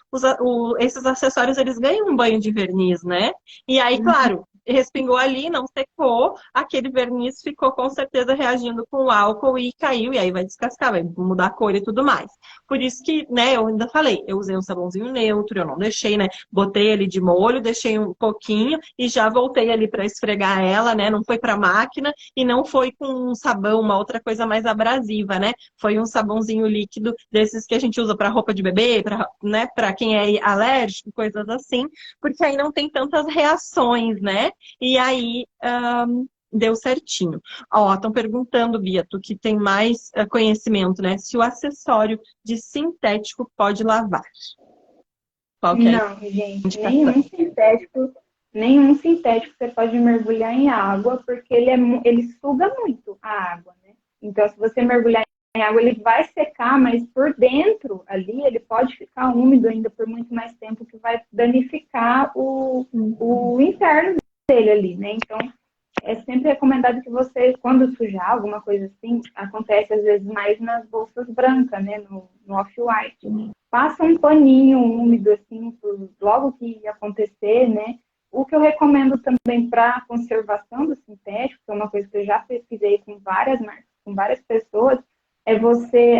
esses acessórios, eles ganham um banho de verniz, né? E aí, claro, respingou ali, não secou, aquele verniz ficou com certeza reagindo com o álcool e caiu, e aí vai descascar, vai mudar a cor e tudo mais. Por isso que, né, eu ainda falei, eu usei um sabãozinho neutro, eu não deixei, né, botei ele de molho, deixei um pouquinho e já voltei ali para esfregar ela, né, não foi para máquina e não foi com um sabão, uma outra coisa mais abrasiva, né, foi um sabãozinho líquido desses que a gente usa para roupa de bebê, para, né, para quem é alérgico, coisas assim, porque aí não tem tantas reações, né, e aí deu certinho. Ó, estão perguntando, Bia, tu que tem mais conhecimento, né? Se o acessório de sintético pode lavar. Qual que é Não, gente, nenhum sintético você pode mergulhar em água, porque ele suga muito a água, né? Então, se você mergulhar em água, ele vai secar, mas por dentro ali ele pode ficar úmido ainda por muito mais tempo, que vai danificar o interno dele ali, né? Então, é sempre recomendado que você, quando sujar alguma coisa assim, acontece às vezes mais nas bolsas brancas, né? No off-white. Passa um paninho úmido, assim, logo que acontecer, né? O que eu recomendo também para conservação do sintético, que é uma coisa que eu já pesquisei com várias marcas, com várias pessoas, é você,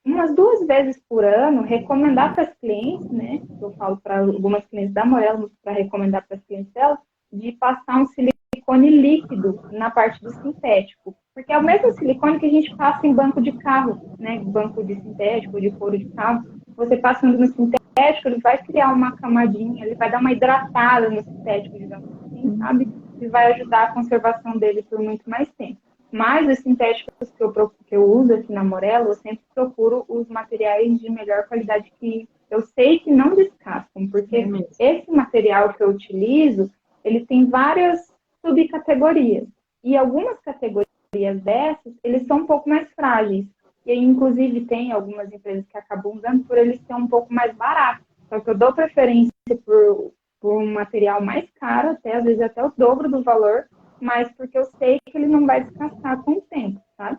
umas 2 vezes por ano, recomendar para as clientes, né? Eu falo para algumas clientes da Morelo, para recomendar para as clientes delas, de passar um silicone líquido na parte do sintético. Porque é o mesmo silicone que a gente passa em banco de carro, né? Banco de sintético, de couro de carro. Você passando no sintético, ele vai criar uma camadinha, ele vai dar uma hidratada no sintético, digamos assim, sabe? E vai ajudar a conservação dele por muito mais tempo. Mas os sintéticos que eu uso aqui na Morelo, eu sempre procuro os materiais de melhor qualidade que eu sei que não descascam, porque esse material que eu utilizo, ele tem várias subcategorias. E algumas categorias dessas, eles são um pouco mais frágeis. E aí, inclusive, tem algumas empresas que acabam usando por eles ser um pouco mais baratos. Só que eu dou preferência por um material mais caro, às vezes até o dobro do valor, mas porque eu sei que ele não vai descascar com o tempo, sabe?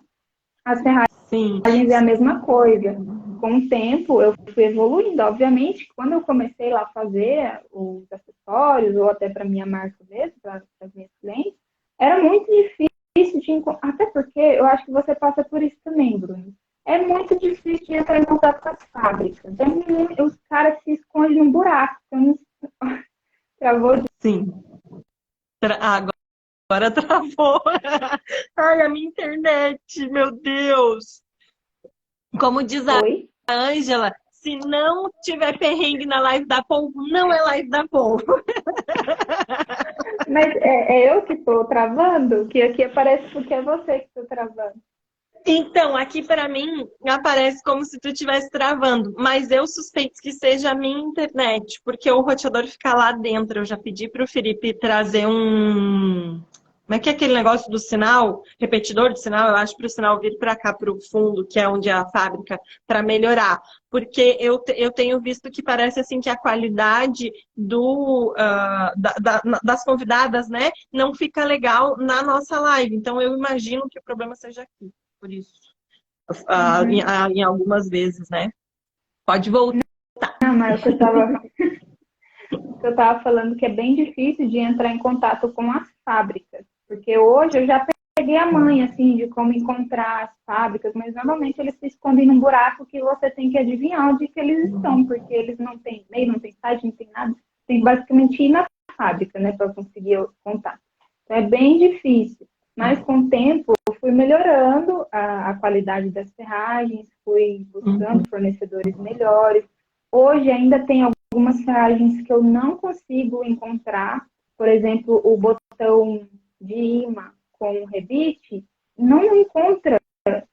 As ferragens é a mesma coisa. com o tempo, eu fui evoluindo. Obviamente, quando eu comecei lá a fazer os acessórios, ou até para minha marca mesmo, para as minhas clientes, era muito difícil de encontrar. Até porque eu acho que você passa por isso também, Bruno. É muito difícil de entrar em contato com as fábricas. Os caras se escondem num buraco. Então, travou. Sim. Agora travou. Ai, a minha internet, meu Deus. Como diz a Oi? Ângela, se não tiver perrengue na live da Polvo, não é live da Polvo. Mas é eu que estou travando? Que aqui aparece porque é você que está travando. Então, aqui para mim aparece como se tu estivesse travando, mas eu suspeito que seja a minha internet, porque o roteador fica lá dentro. Eu já pedi para o Felipe trazer um. Como é aquele negócio do sinal? Repetidor de sinal, eu acho, para o sinal vir para cá, para o fundo, que é onde é a fábrica, para melhorar. Porque eu tenho visto que parece assim que a qualidade das convidadas, né, não fica legal na nossa live. Então, eu imagino que o problema seja aqui, por isso. Uhum. Em algumas vezes, né? Pode voltar. Não, mas eu estava falando que é bem difícil de entrar em contato com as fábricas, porque hoje eu já peguei a manha, assim, de como encontrar as fábricas, mas normalmente eles se escondem num buraco que você tem que adivinhar onde que eles estão, porque eles não têm e-mail, não tem site, não tem nada, tem que basicamente ir na fábrica, né, para conseguir o contato. Então é bem difícil, mas com o tempo eu fui melhorando a qualidade das ferragens, fui buscando fornecedores melhores. Hoje ainda tem algumas ferragens que eu não consigo encontrar, por exemplo, o botão de imã com rebite, não encontra.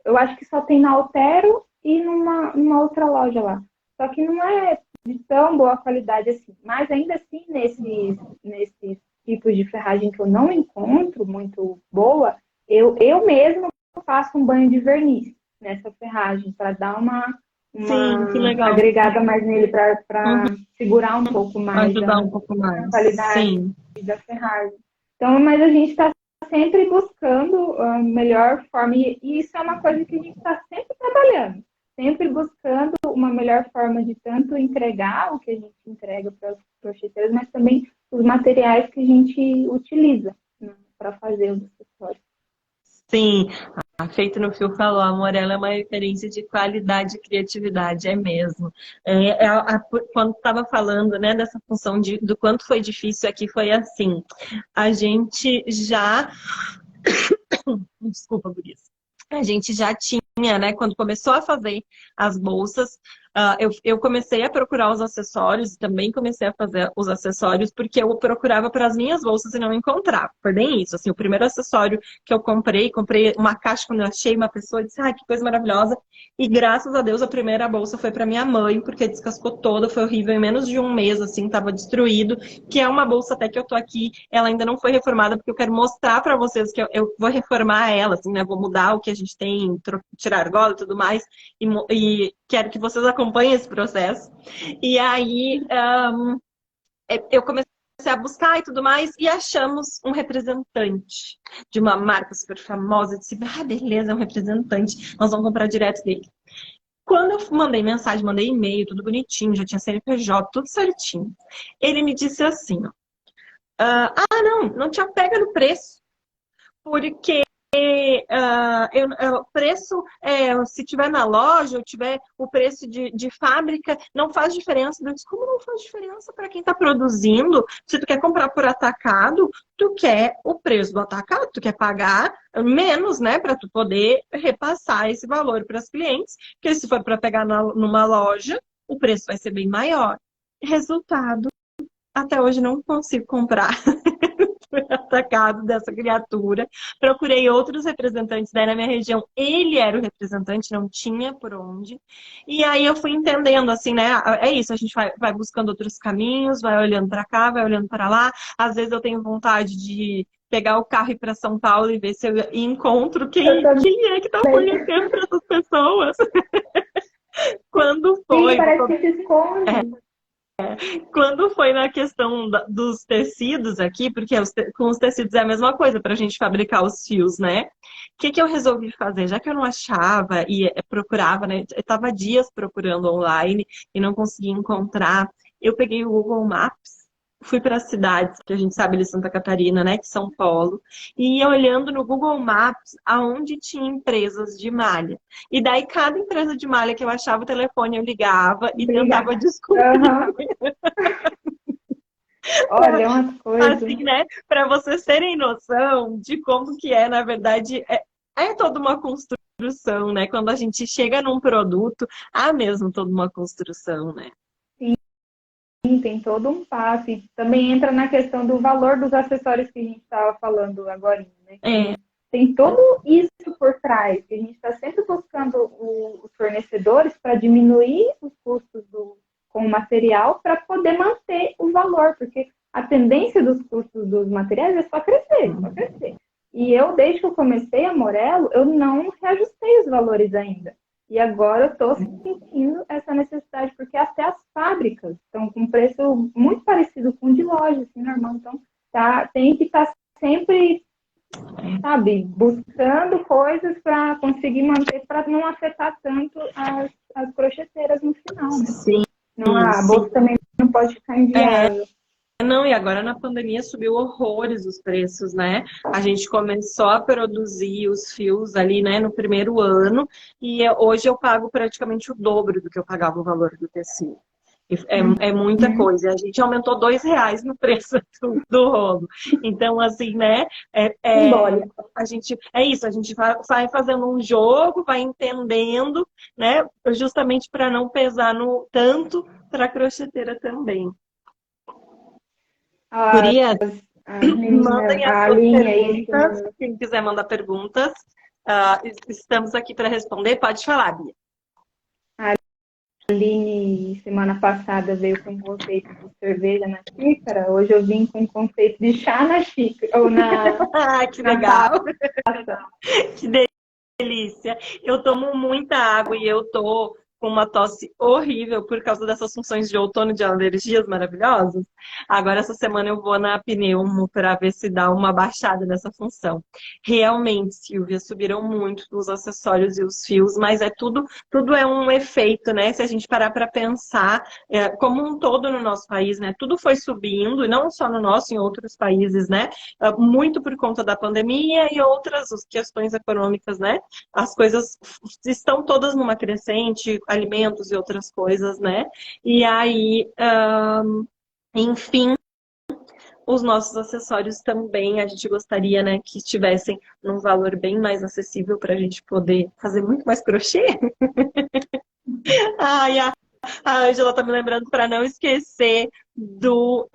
Eu acho que só tem na Altero e numa outra loja lá. Só que não é de tão boa qualidade assim. Mas ainda assim, nesses tipos de ferragem que eu não encontro muito boa, eu mesma faço um banho de verniz nessa ferragem para dar Sim, que uma legal. agregada mais nele para Uhum. segurar um pouco mais Ajudar um pouco a mais. qualidade Sim. da ferragem. Então, mas a gente está sempre buscando a melhor forma, e isso é uma coisa que a gente está sempre trabalhando, sempre buscando uma melhor forma de tanto entregar o que a gente entrega para os crocheteiros, mas também os materiais que a gente utiliza, né, para fazer os acessórios. Sim, a Feito no Fio falou, amor, ela é uma referência de qualidade e criatividade, é mesmo. Quando estava falando, né, dessa função do quanto foi difícil aqui, foi assim. A gente já... Desculpa, Gurias. A gente já tinha, né, quando começou a fazer as bolsas, eu comecei a procurar os acessórios, também comecei a fazer os acessórios, porque eu procurava para as minhas bolsas e não encontrava. Foi bem isso, assim, o primeiro acessório que eu comprei uma caixa quando eu achei uma pessoa e disse, ai, que coisa maravilhosa. E graças a Deus a primeira bolsa foi para minha mãe, porque descascou toda, foi horrível, em menos de um mês, assim, tava destruído, que é uma bolsa até que eu tô aqui, ela ainda não foi reformada, porque eu quero mostrar para vocês que eu vou reformar ela, assim, né, vou mudar o que a gente tem, tirar argola e tudo mais, e quero que vocês acompanhem esse processo. E aí, eu comecei a buscar e tudo mais, e achamos um representante de uma marca super famosa. Eu disse, beleza, é um representante, nós vamos comprar direto dele. Quando eu mandei mensagem, mandei e-mail, tudo bonitinho, já tinha CNPJ, tudo certinho. Ele me disse assim, ó, não te apega no preço, porque o preço, se tiver na loja ou tiver o preço de fábrica, não faz diferença. Eu disse, como não faz diferença para quem está produzindo? Se tu quer comprar por atacado, tu quer o preço do atacado, tu quer pagar menos, né, para tu poder repassar esse valor para os clientes, porque se for para pegar numa loja, o preço vai ser bem maior. Resultado, até hoje não consigo comprar atacado dessa criatura. Procurei outros representantes daí na minha região. Ele era o representante, não tinha por onde. E aí eu fui entendendo, assim, né? É isso, a gente vai buscando outros caminhos, vai olhando para cá, vai olhando para lá. Às vezes eu tenho vontade de pegar o carro e ir para São Paulo e ver se eu encontro quem é que está fornecendo para essas pessoas. Quando Sim, foi? parece que se esconde. Quando foi na questão dos tecidos aqui, porque com os tecidos é a mesma coisa para a gente fabricar os fios, né? O que eu resolvi fazer? Já que eu não achava e procurava, né? Eu estava dias procurando online e não conseguia encontrar, eu peguei o Google Maps, fui para as cidades, que a gente sabe de Santa Catarina, né? De São Paulo, e ia olhando no Google Maps aonde tinha empresas de malha. E daí, cada empresa de malha que eu achava o telefone, eu ligava e tentava Obrigada. descobrir. Aham. Olha, umas coisas. Assim, né? Para vocês terem noção de como que é, na verdade, é toda uma construção, né? Quando a gente chega num produto, há mesmo toda uma construção, né? Sim, tem todo um passo. E também entra na questão do valor dos acessórios que a gente estava falando agora, né? É, Tem todo isso por trás, que a gente está sempre buscando os fornecedores para diminuir os custos com o material para poder manter o valor, porque a tendência dos custos dos materiais é só crescer, só crescer. E eu, desde que eu comecei a Morelo, eu não reajustei os valores ainda. E agora eu estou sentindo essa necessidade, porque até as fábricas estão com preço muito parecido com o de loja, assim, normal. Então, tem que estar sempre, sabe, buscando coisas para conseguir manter, para não afetar tanto as crocheteiras no final, né? sim, Não, a sim. bolsa também não pode ficar inviável. Não, e agora na pandemia subiu horrores os preços, né? A gente começou a produzir os fios ali, né, no primeiro ano, e hoje eu pago praticamente o dobro do que eu pagava o valor do tecido. É muita coisa. A gente aumentou R$ 2 no preço do rolo. Então, assim, né? Simbólico. A gente, é isso, a gente vai fazendo um jogo, vai entendendo, né? Justamente para não pesar no tanto para a crocheteira também. As, Gurias, as meninas, mandem as a suas linha aí, perguntas. Quem quiser mandar perguntas, estamos aqui para responder. Pode falar, Bia. a Aline, semana passada, veio com o conceito de cerveja na xícara. Hoje eu vim com o conceito de chá na xícara, ou Que na legal, taça. que delícia. Eu tomo muita água e eu tô com uma tosse horrível por causa dessas funções de outono de alergias maravilhosas. Agora, essa semana eu vou na pneumo para ver se dá uma baixada nessa função. Realmente, Silvia, subiram muito os acessórios e os fios, mas tudo é um efeito, né? Se a gente parar para pensar, como um todo no nosso país, né? Tudo foi subindo, e não só no nosso, em outros países, né? Muito por conta da pandemia e outras questões econômicas, né? As coisas estão todas numa crescente, alimentos e outras coisas, né? E aí, enfim, os nossos acessórios também, a gente gostaria, né, que estivessem num valor bem mais acessível para a gente poder fazer muito mais crochê. Ai, a Ângela tá me lembrando para não esquecer do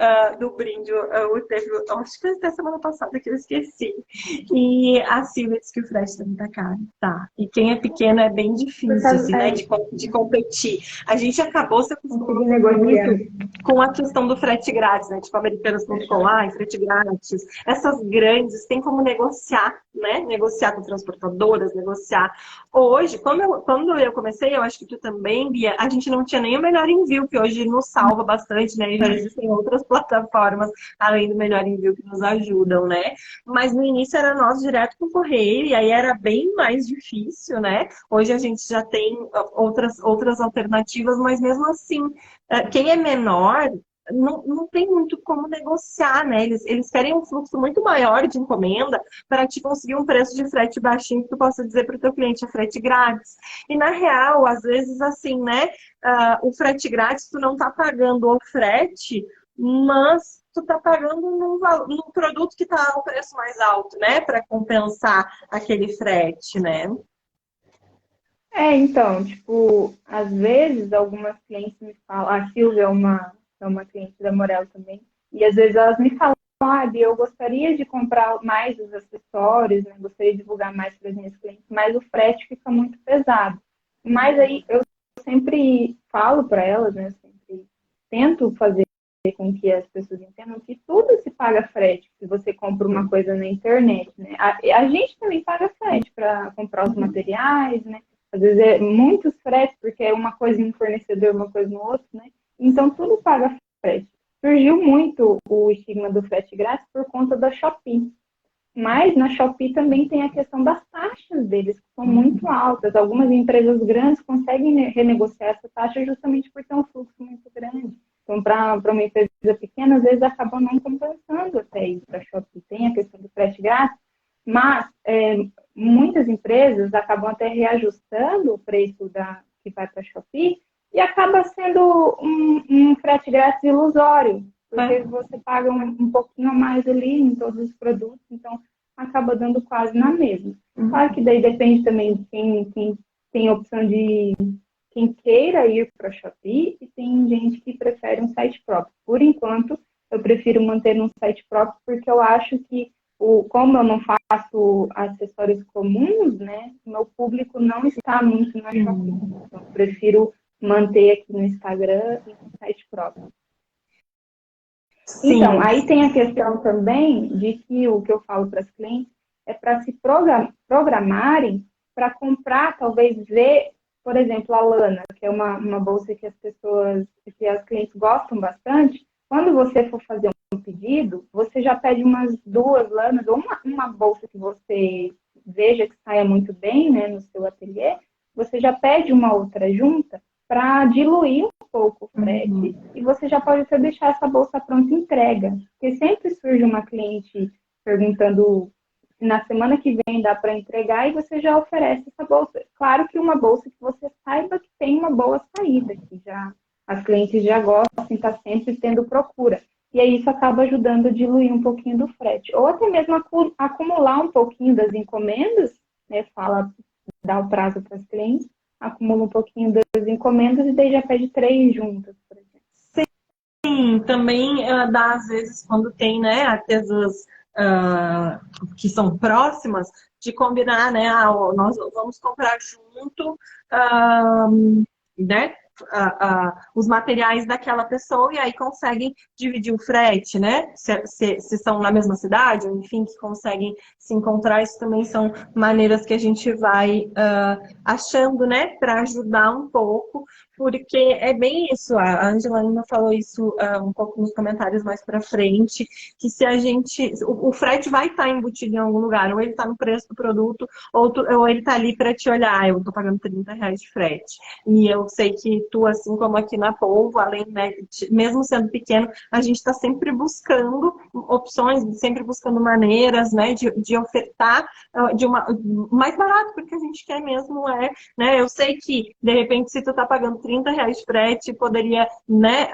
brinde. Acho que foi até semana passada que eu esqueci. E a Silvia disse que o frete também tá caro. Tá. E quem é pequeno é bem Por difícil, causa, assim, né? De competir. A gente acabou se conseguir acostumando negociar. muito com a questão do frete grátis, né? Tipo, americanas.com, frete grátis. Essas grandes tem como negociar, né? Negociar com transportadoras, negociar. Hoje, quando eu comecei, eu acho que tu também, Bia, a gente não tinha nem o Melhor Envio, que hoje nos salva bastante, né? E já existem outras plataformas, além do Melhor Envio, que nos ajudam, né? Mas no início era nós direto com o correio, e aí era bem mais difícil, né? Hoje a gente já tem outras alternativas, mas mesmo assim, quem é menor não tem muito como negociar, né? Eles querem um fluxo muito maior de encomenda para te conseguir um preço de frete baixinho que tu possa dizer para o teu cliente, é frete grátis. E na real, às vezes assim, né? O frete grátis, tu não tá pagando o frete, mas tu tá pagando num produto que tá ao preço mais alto, né? Para compensar aquele frete, né? Então, tipo, às vezes algumas clientes me falam, a Silvia é uma cliente da Morel também, e às vezes elas me falam, Bia, eu gostaria de comprar mais os acessórios, né? Gostaria de divulgar mais para as minhas clientes, mas o frete fica muito pesado. Mas aí eu sempre falo para elas, né? Eu sempre tento fazer com que as pessoas entendam que tudo se paga frete se você compra uma coisa na internet, né? A gente também paga frete para comprar os materiais, né? Às vezes é muitos fretes, porque é uma coisa em um fornecedor, uma coisa no outro, né? Então, tudo paga frete. Surgiu muito o estigma do frete grátis por conta da Shopee. Mas na Shopee também tem a questão das taxas deles, que são muito altas. Algumas empresas grandes conseguem renegociar essa taxa justamente por ter um fluxo muito grande. Então, para uma empresa pequena, às vezes acaba não compensando até ir para a Shopee. Tem a questão do frete grátis, mas muitas empresas acabam até reajustando o preço que vai para a Shopee e acaba sendo um frete grátis ilusório, porque você paga um pouquinho a mais ali em todos os produtos, então acaba dando quase na mesma. Claro que daí depende também de quem tem a opção de quem queira ir para a Shopee e tem gente que prefere um site próprio. Por enquanto, eu prefiro manter um site próprio porque eu acho que, como eu não faço acessórios comuns, né, meu público não está muito na Shopee. Então, eu prefiro manter aqui no Instagram e no site próprio. Sim. Então, aí tem a questão também de que o que eu falo para as clientes é para se programarem para comprar, talvez ver, por exemplo, a lana, que é uma bolsa que as clientes gostam bastante. Quando você for fazer um pedido, você já pede umas 2 lanas ou uma bolsa que você veja que saia muito bem, né, no seu ateliê, você já pede uma outra junta para diluir um pouco o frete e você já pode até deixar essa bolsa pronta entrega. Porque sempre surge uma cliente perguntando na semana que vem dá para entregar e você já oferece essa bolsa. Claro que uma bolsa que você saiba que tem uma boa saída, que já as clientes já gostam, está sempre tendo procura. E aí isso acaba ajudando a diluir um pouquinho do frete. Ou até mesmo acumular um pouquinho das encomendas, né? Dá o prazo para as clientes, acumula um pouquinho das encomendas e daí já pede 3 juntas, por exemplo. Sim, também dá às vezes quando tem, né, artesãs que são próximas, de combinar, né, nós vamos comprar junto, né, os materiais daquela pessoa e aí conseguem dividir o frete, né? Se são na mesma cidade, ou enfim, que conseguem se encontrar, isso também são maneiras que a gente vai achando, né, para ajudar um pouco, porque é bem isso, a Angelina falou isso um pouco nos comentários mais para frente, que se a gente, o frete vai estar embutido em algum lugar, ou ele está no preço do produto, ou ele está ali para te olhar, eu estou pagando R$30 de frete. E eu sei que tu, assim como aqui na Polvo, além, né, mesmo sendo pequeno, a gente está sempre buscando opções, sempre buscando maneiras, né, de ofertar mais barato, porque a gente quer mesmo né, eu sei que, de repente, se tu tá pagando R$30 de frete, poderia, né,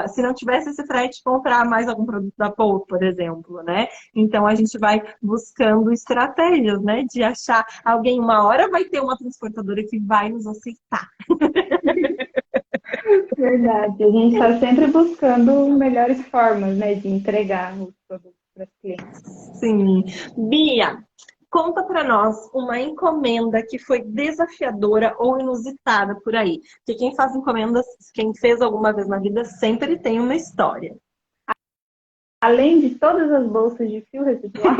se não tivesse esse frete, comprar mais algum produto da Polvo, por exemplo, né? Então, a gente vai buscando estratégias, né, de achar alguém, uma hora vai ter uma transportadora que vai nos aceitar. Verdade. A gente está sempre buscando melhores formas, né, de entregar os produtos para os clientes. Sim. Bia, conta para nós uma encomenda que foi desafiadora ou inusitada por aí. Porque quem faz encomendas, quem fez alguma vez na vida, sempre tem uma história. Além de todas as bolsas de fio residual.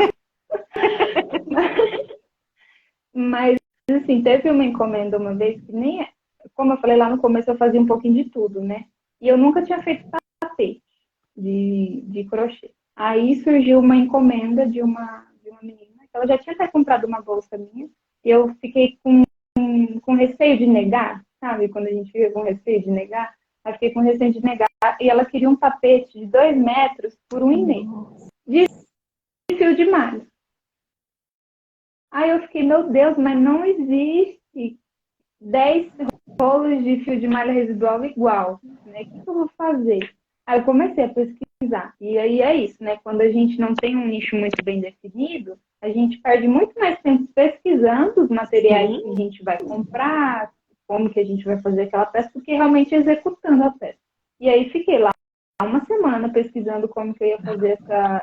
Mas, assim, teve uma encomenda uma vez que nem... Como eu falei lá no começo, eu fazia um pouquinho de tudo, né? E eu nunca tinha feito tapete de crochê. Aí surgiu uma encomenda de uma menina, que ela já tinha até comprado uma bolsa minha, e eu fiquei com receio de negar, sabe? Quando a gente fica com receio de negar, eu fiquei com receio de negar, e ela queria um tapete de 2 metros por 1,5 de fio de malha. Aí eu fiquei, meu Deus, mas não existe 10 rolos de fio de malha residual igual, né? O que eu vou fazer? Aí eu comecei a pesquisar. E aí é isso, né? Quando a gente não tem um nicho muito bem definido, a gente perde muito mais tempo pesquisando os materiais que a gente vai comprar, como que a gente vai fazer aquela peça, do que realmente executando a peça. E aí fiquei lá uma semana pesquisando como que eu ia fazer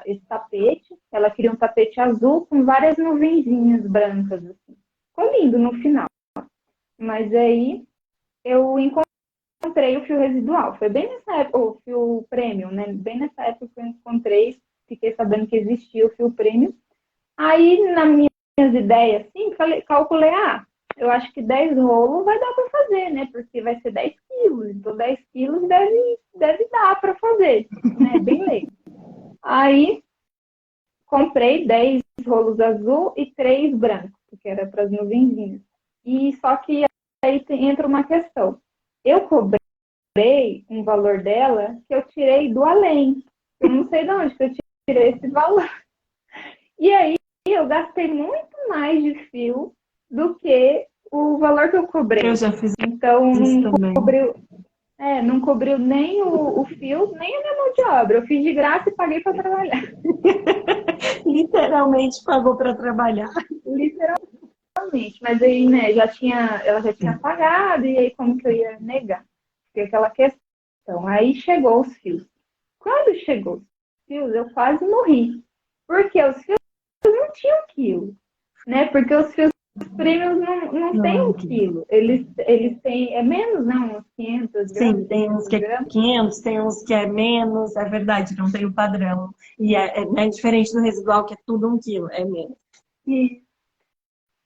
esse tapete. Ela queria um tapete azul com várias nuvenzinhas brancas, assim. Ficou lindo no final. Mas aí eu encontrei o fio residual. Foi bem nessa época, o fio premium, né? Bem nessa época que eu encontrei, fiquei sabendo que existia o fio premium. Aí, nas minhas ideias, assim, calculei, eu acho que 10 rolos vai dar para fazer, né? Porque vai ser 10 quilos. Então, 10 quilos deve dar para fazer, né? Bem leve. Aí comprei 10 rolos azul e 3 brancos, porque era para as nuvenzinhas. E só que aí entra uma questão. Eu cobrei um valor dela que eu tirei do além. Eu não sei de onde que eu tirei esse valor. E aí eu gastei muito mais de fio do que o valor que eu cobrei. Eu já fiz Então, isso também. não cobriu nem o fio, nem a minha mão de obra. Eu fiz de graça e paguei para trabalhar. Literalmente pagou para trabalhar. Literalmente. Mas aí, né, ela já tinha pagado, e aí como que eu ia negar? Porque aquela questão. Aí chegou os fios. Quando chegou os fios, eu quase morri. Porque os fios não tinham quilo, né? Porque os fios premiums não têm um quilo. Eles têm, é menos, né? Uns 500 gramas. Sim, tem uns que é 500, tem uns que é menos, é verdade, não tem o padrão. E é diferente do residual, que é tudo 1 quilo, é menos. E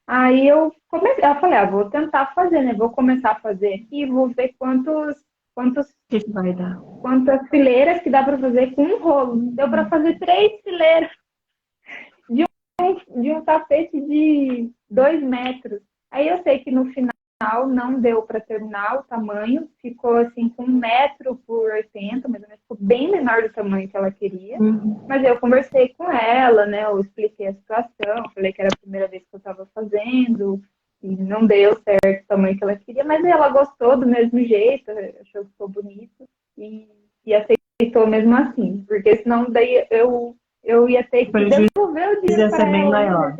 aí eu falei, vou tentar fazer, né? Vou começar a fazer aqui, vou ver quantos O que vai dar? quantas fileiras que dá para fazer com um rolo. Deu para fazer 3 fileiras de um tapete de 2 metros. Aí eu sei que no final não deu para terminar o tamanho, ficou assim com 1 m por 80, mais ou menos, ficou bem menor do tamanho que ela queria. Mas eu conversei com ela, né? Eu expliquei a situação, falei que era a primeira vez que eu estava fazendo, e não deu certo o tamanho que ela queria, mas ela gostou do mesmo jeito, achou que ficou bonito e aceitou mesmo assim, porque senão daí eu ia ter que devolver o dinheiro para ela. Maior.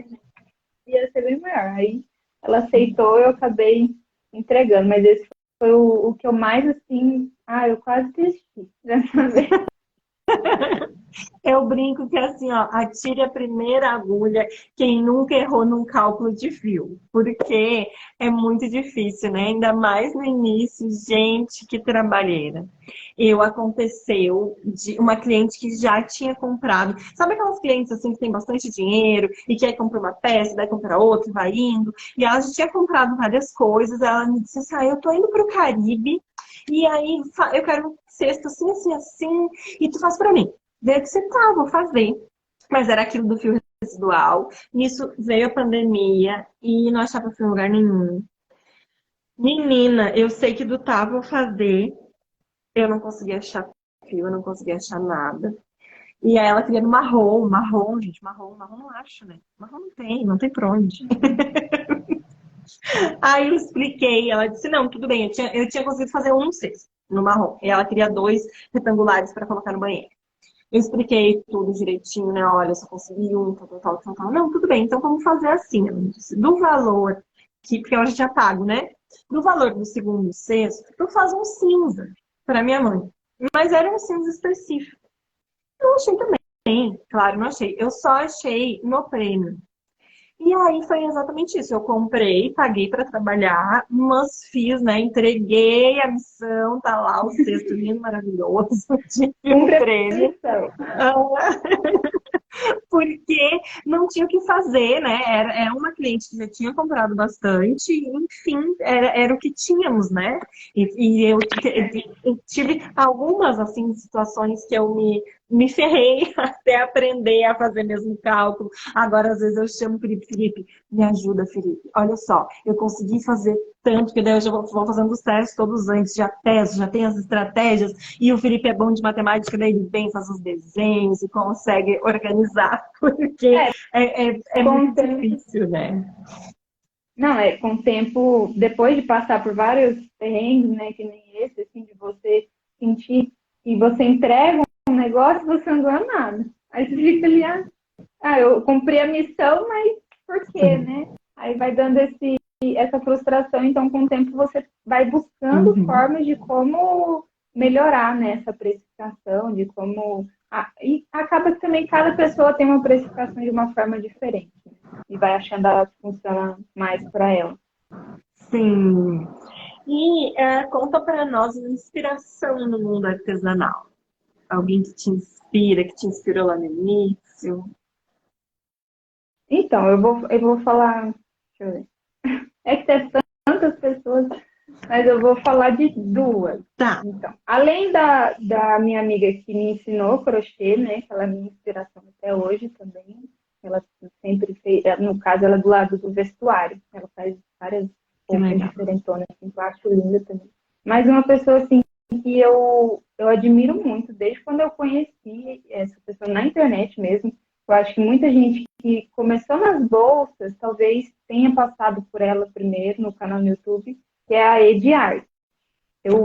Ia ser bem maior. Aí ela aceitou, eu acabei entregando, mas esse foi o que eu mais, assim, eu quase desisti dessa vez. Eu brinco que assim, ó, atire a primeira agulha quem nunca errou num cálculo de fio, porque é muito difícil, né? Ainda mais no início, gente, que trabalheira. Aconteceu de uma cliente que já tinha comprado. Sabe aquelas clientes assim que tem bastante dinheiro e quer comprar uma peça, vai comprar outra, vai indo. E ela já tinha comprado várias coisas. Ela me disse assim: eu tô indo pro Caribe e aí eu quero um cesto assim, assim, assim, e tu faz pra mim. Veio que você tá, vou fazer. Mas era aquilo do fio residual. Nisso veio a pandemia e não achava fio em lugar nenhum. Menina, eu sei que do tá, vou fazer. Eu não conseguia achar fio, eu não conseguia achar nada. E aí ela queria no marrom, gente, marrom não acho, né? Marrom não tem pra onde. Aí eu expliquei, ela disse, não, tudo bem, eu tinha conseguido fazer um cesto no marrom. E ela queria 2 retangulares para colocar no banheiro. Eu expliquei tudo direitinho, né? Olha, eu só consegui um, tal. Não, tudo bem, então vamos fazer assim. Ela disse, do valor, porque eu já tinha pago, né? Do valor do segundo cesto, tu faz um cinza para minha mãe. Mas era um cinza específico. Eu não achei também, claro, não achei. Eu só achei no prêmio. E aí foi exatamente isso. Eu comprei, paguei para trabalhar, mas fiz, né? Entreguei a missão, tá lá o cesto lindo, maravilhoso, de um prêmio. Porque não tinha o que fazer, né? Era uma cliente que já tinha comprado bastante, enfim, era o que tínhamos, né? E eu tive algumas, assim, situações que eu me ferrei até aprender a fazer mesmo cálculo. Agora, às vezes, eu chamo o Felipe, me ajuda, Felipe. Olha só, eu consegui fazer tanto, que daí eu já vou fazendo os testes todos antes, já testo, já tem as estratégias, e o Felipe é bom de matemática, daí ele vem, faz os desenhos e consegue organizar, porque é muito difícil, né? Não, com o tempo, depois de passar por vários perrengues, né, que nem esse, assim, de você sentir que você entrega um negócio, você não ganha nada. Aí você fica ali, eu cumpri a missão, mas por quê, né? Aí vai dando essa frustração, então com o tempo você vai buscando formas de como melhorar, né, essa precificação, de como... E acaba que também cada pessoa tem uma precificação de uma forma diferente, né? E vai achando que funciona mais para ela. Sim. E conta para nós uma inspiração no mundo artesanal. Alguém que te inspira, que te inspirou lá no início. Então, eu vou falar... Deixa eu ver. É que tem tantas pessoas, Mas eu vou falar de duas. Tá. Então, além da minha amiga que me ensinou crochê, né? Que ela é minha inspiração até hoje também. Ela sempre fez, no caso, ela é do lado do vestuário. Ela faz várias Que roupas legal. diferentonas, assim, que eu acho linda também. Mas uma pessoa, assim, que eu admiro muito, desde quando eu conheci essa pessoa na internet mesmo. Eu acho que muita gente que começou nas bolsas, talvez tenha passado por ela primeiro no canal no YouTube, que é a Ediar.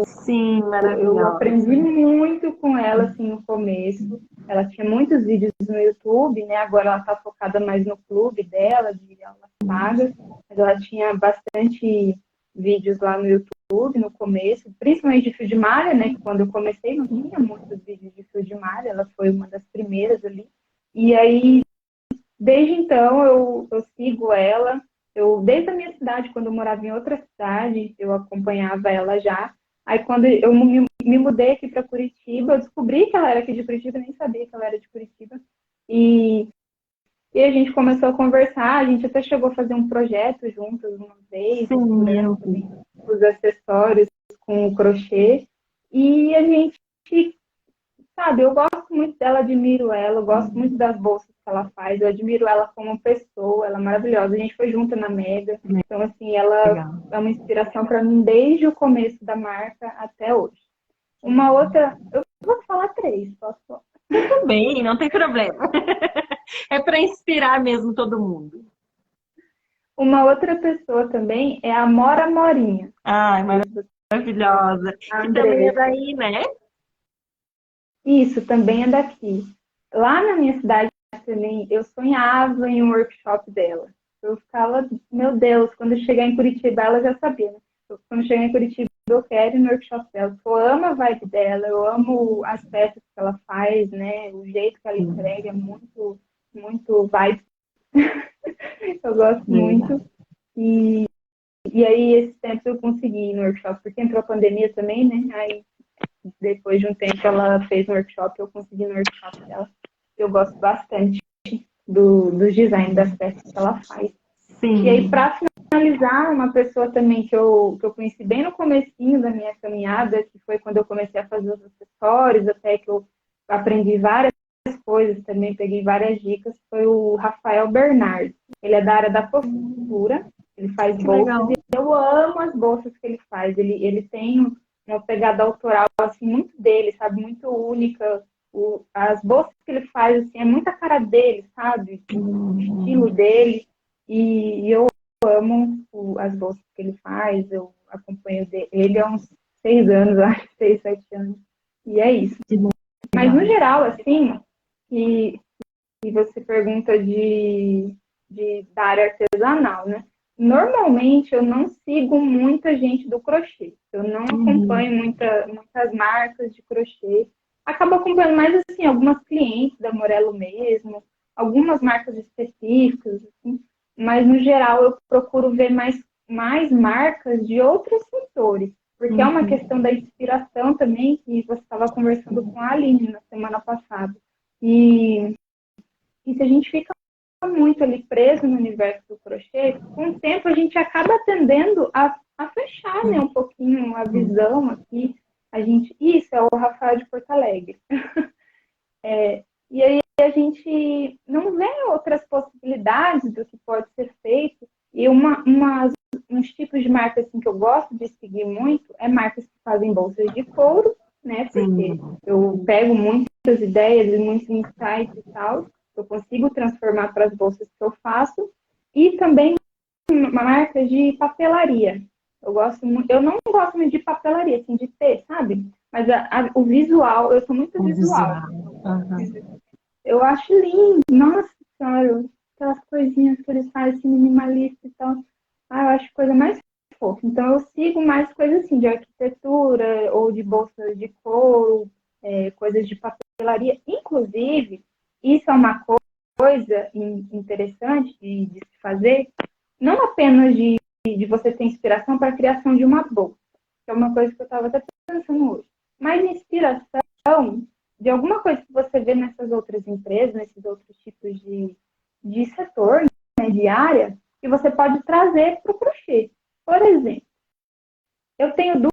Sim, Eu maravilhosa. aprendi muito com ela, assim, no começo. Ela tinha muitos vídeos no YouTube, né? Agora ela está focada mais no clube dela, de aulas pagas. Mas ela tinha bastante vídeos lá no YouTube no começo, principalmente de fio de malha, né? Que quando eu comecei não tinha muitos vídeos de fio de malha. Ela foi uma das primeiras ali. E aí, desde então, eu sigo ela. Desde a minha cidade, quando eu morava em outra cidade, eu acompanhava ela já. Aí, quando eu me mudei aqui para Curitiba, eu descobri que ela era aqui de Curitiba, nem sabia que ela era de Curitiba. E, e a gente começou a conversar, a gente até chegou a fazer um projeto juntos uma vez, Sim, misturando eu vi. também os acessórios com o crochê. E a gente, sabe, eu gosto muito dela, admiro ela, eu gosto muito das bolsas que ela faz, eu admiro ela como pessoa, ela é maravilhosa. A gente foi junto na Mega, então, assim, ela Legal. é uma inspiração para mim desde o começo da marca até hoje. Uma outra, eu vou falar três, posso falar? Tudo bem, não tem problema. É para inspirar mesmo todo mundo. Uma outra pessoa também é a Mora Morinha. Ai, Não sei se você maravilhosa. a Que também é Andressa. daí, né? Isso também é daqui. Lá na minha cidade também, eu sonhava em um workshop dela. Eu ficava, meu Deus, quando eu chegar em Curitiba, ela já sabia, né? Quando eu chegar em Curitiba, eu quero ir no workshop dela. Eu amo a vibe dela, eu amo as peças que ela faz, né? O jeito que ela Sim, entrega é muito, muito vibe. Eu gosto muito. verdade. E aí, esse tempo eu consegui ir no workshop, porque entrou a pandemia também, né? Aí, depois de um tempo, ela fez um workshop, eu consegui ir no workshop dela. Eu gosto bastante do design das peças que ela faz. E aí, Sim. para finalizar, uma pessoa também que eu conheci bem no comecinho da minha caminhada, que foi quando eu comecei a fazer os acessórios, até que eu aprendi várias coisas também, peguei várias dicas, foi o Rafael Bernardo. Ele é da área da costura, ele faz Que bolsas e legal. eu amo as bolsas que ele faz. Ele tem uma pegada autoral, assim, muito dele, sabe? Muito única. As bolsas que ele faz, assim, é muita cara dele, sabe? O estilo Uhum. dele. E eu amo as bolsas que ele faz, eu acompanho ele há uns 6 anos, acho, 6, 7 anos. E é isso. Que Mas legal. no geral, assim, que, que você pergunta da área artesanal, né? Normalmente eu não sigo muita gente do crochê. Eu não Uhum. acompanho muitas marcas de crochê. Acabo acompanhando mais assim, algumas clientes da Morello mesmo, algumas marcas específicas, assim, mas no geral eu procuro ver mais marcas de outros setores, porque é uma Uhum. questão da inspiração também, que você estava conversando com a Aline na semana passada. E, e se a gente fica muito ali preso no universo do crochê, com o tempo a gente acaba tendendo a fechar, né, um pouquinho a visão aqui. Isso é o Rafael de Porto Alegre. E aí a gente não vê outras possibilidades do que pode ser feito. E uns tipos de marcas assim, que eu gosto de seguir muito é marcas que fazem bolsas de couro, né? Porque Sim. eu pego muitas ideias e muitos insights e tal, eu consigo transformar para as bolsas que eu faço. E também marcas de papelaria. Eu não gosto muito de papelaria, assim, de ter, sabe? Mas o visual, eu sou muito O visual. visual. Eu gosto Aham. eu acho lindo, nossa senhora, aquelas coisinhas que eles fazem assim, minimalista e tal. Ah, eu acho coisa mais fofa. Então eu sigo mais coisas assim, de arquitetura ou de bolsas de couro, coisas de papelaria. Inclusive, isso é uma coisa interessante de se fazer, não apenas de você ter inspiração para a criação de uma bolsa, que é uma coisa que eu estava até pensando hoje, mas inspiração de alguma coisa que você vê nessas outras empresas, nesses outros tipos de setor, né, de área, que você pode trazer para o crochê. Por exemplo, Eu tenho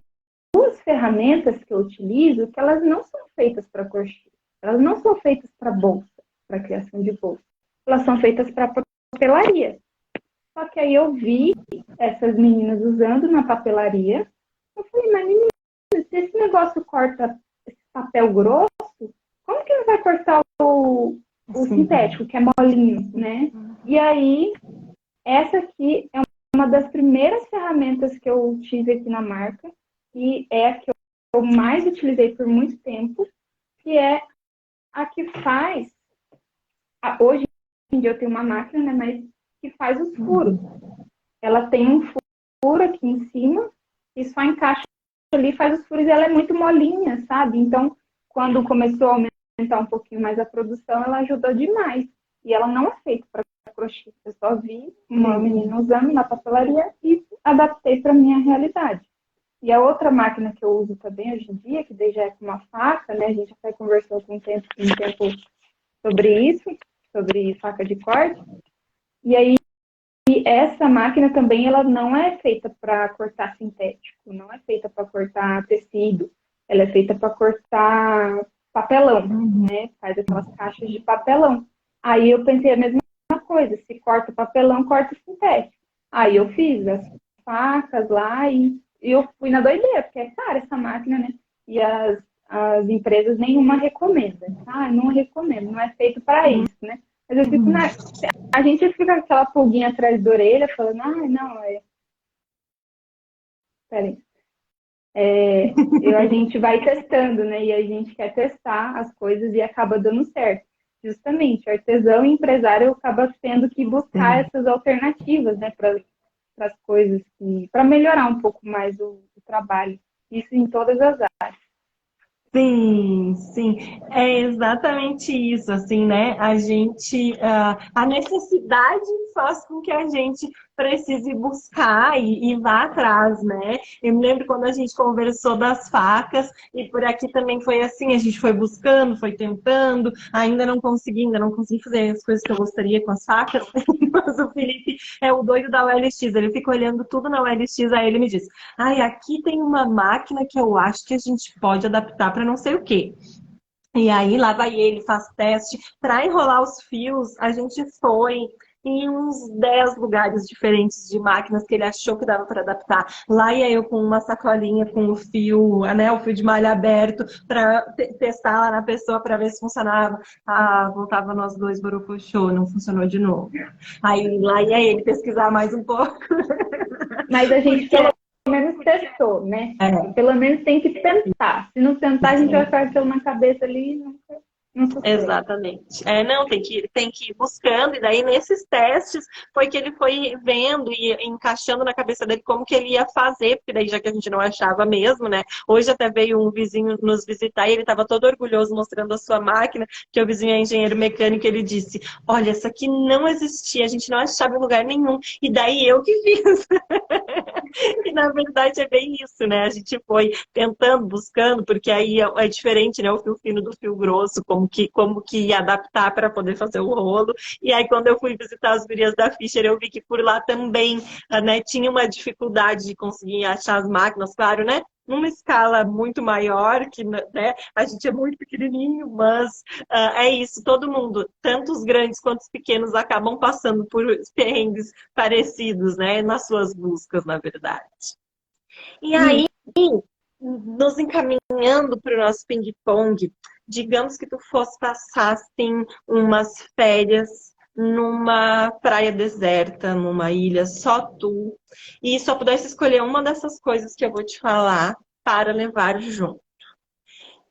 duas ferramentas que eu utilizo que elas não são feitas para crochê. Elas não são feitas para bolsa, para criação de bolsa. Elas são feitas para papelaria. Só que aí eu vi essas meninas usando na papelaria. Eu falei, mas menina, se esse negócio corta esse papel grosso, como que não vai cortar o sintético, que é molinho, né? E aí, essa aqui é uma das primeiras ferramentas que eu tive aqui na marca e é a que eu mais utilizei por muito tempo, que é a que faz... Hoje em dia eu tenho uma máquina, né, mas que faz os furos. Ela tem um furo aqui em cima e só encaixa ali, faz os furos e ela é muito molinha, sabe? Então, quando começou a aumentar um pouquinho mais a produção, ela ajudou demais. E ela não é feita para crochê. Eu só vi uma menina usando na papelaria e adaptei para minha realidade. E a outra máquina que eu uso também hoje em dia, que daí já é com uma faca, né? A gente até conversou com um tempo sobre isso, sobre faca de corte. E aí, essa máquina também, ela não é feita para cortar sintético, não é feita para cortar tecido, ela é feita para cortar papelão, né? Faz aquelas caixas de papelão. Aí eu pensei a mesma coisa, se corta papelão, corta sintético. Aí eu fiz as facas lá e eu fui na doideira, porque é cara essa máquina, né? E as empresas nenhuma recomenda. Ah, não recomendo, não é feito para isso, né? Mas eu fico a gente fica com aquela pulguinha atrás da orelha, falando, ah, não, peraí. A gente vai testando, né? E a gente quer testar as coisas e acaba dando certo. Justamente, artesão e empresário acaba tendo que buscar essas alternativas, né? Para as coisas, para melhorar um pouco mais o trabalho. Isso em todas as áreas. Sim, sim, é exatamente isso, assim, né? A necessidade faz com que a gente precise buscar e vá atrás, né? Eu me lembro quando a gente conversou das facas, e por aqui também foi assim, a gente foi buscando, foi tentando, ainda não consegui fazer as coisas que eu gostaria com as facas, mas o Felipe é o doido da OLX, ele fica olhando tudo na OLX, aí ele me diz, ai, aqui tem uma máquina que eu acho que a gente pode adaptar para não sei o quê. E aí lá vai ele, faz teste. Para enrolar os fios, a gente foi em uns 10 lugares diferentes de máquinas que ele achou que dava para adaptar. Lá ia eu com uma sacolinha com o fio, né, o fio de malha aberto, para testar lá na pessoa para ver se funcionava. Ah, voltava nós dois, Borocochô, não funcionou de novo. Aí lá ia ele pesquisar mais um pouco. Mas a gente pelo menos testou, né? Pelo menos tem que tentar. Se não tentar, a gente vai ficar aquilo na cabeça ali e não Exatamente. Não, tem que ir buscando, e daí nesses testes foi que ele foi vendo e encaixando na cabeça dele como que ele ia fazer, porque daí já que a gente não achava mesmo, né? Hoje até veio um vizinho nos visitar e ele estava todo orgulhoso mostrando a sua máquina, que o vizinho é engenheiro mecânico, e ele disse, olha, essa aqui não existia, a gente não achava em lugar nenhum, e daí eu que fiz. E na verdade é bem isso, né? A gente foi tentando, buscando, porque aí é diferente, né? O fio fino do fio grosso, como que ia adaptar para poder fazer o rolo. E aí quando eu fui visitar as gurias da Fischer, eu vi que por lá também, né, tinha uma dificuldade de conseguir achar as máquinas, claro, né? Numa escala muito maior, que, né, a gente é muito pequenininho, mas é isso, todo mundo, tanto os grandes quanto os pequenos, acabam passando por perrengues parecidos, né, nas suas buscas, na verdade. E aí, nos encaminhando para o nosso ping-pong, digamos que tu fosse passar, assim, umas férias numa praia deserta, numa ilha, só tu, e só pudesse escolher uma dessas coisas que eu vou te falar para levar junto.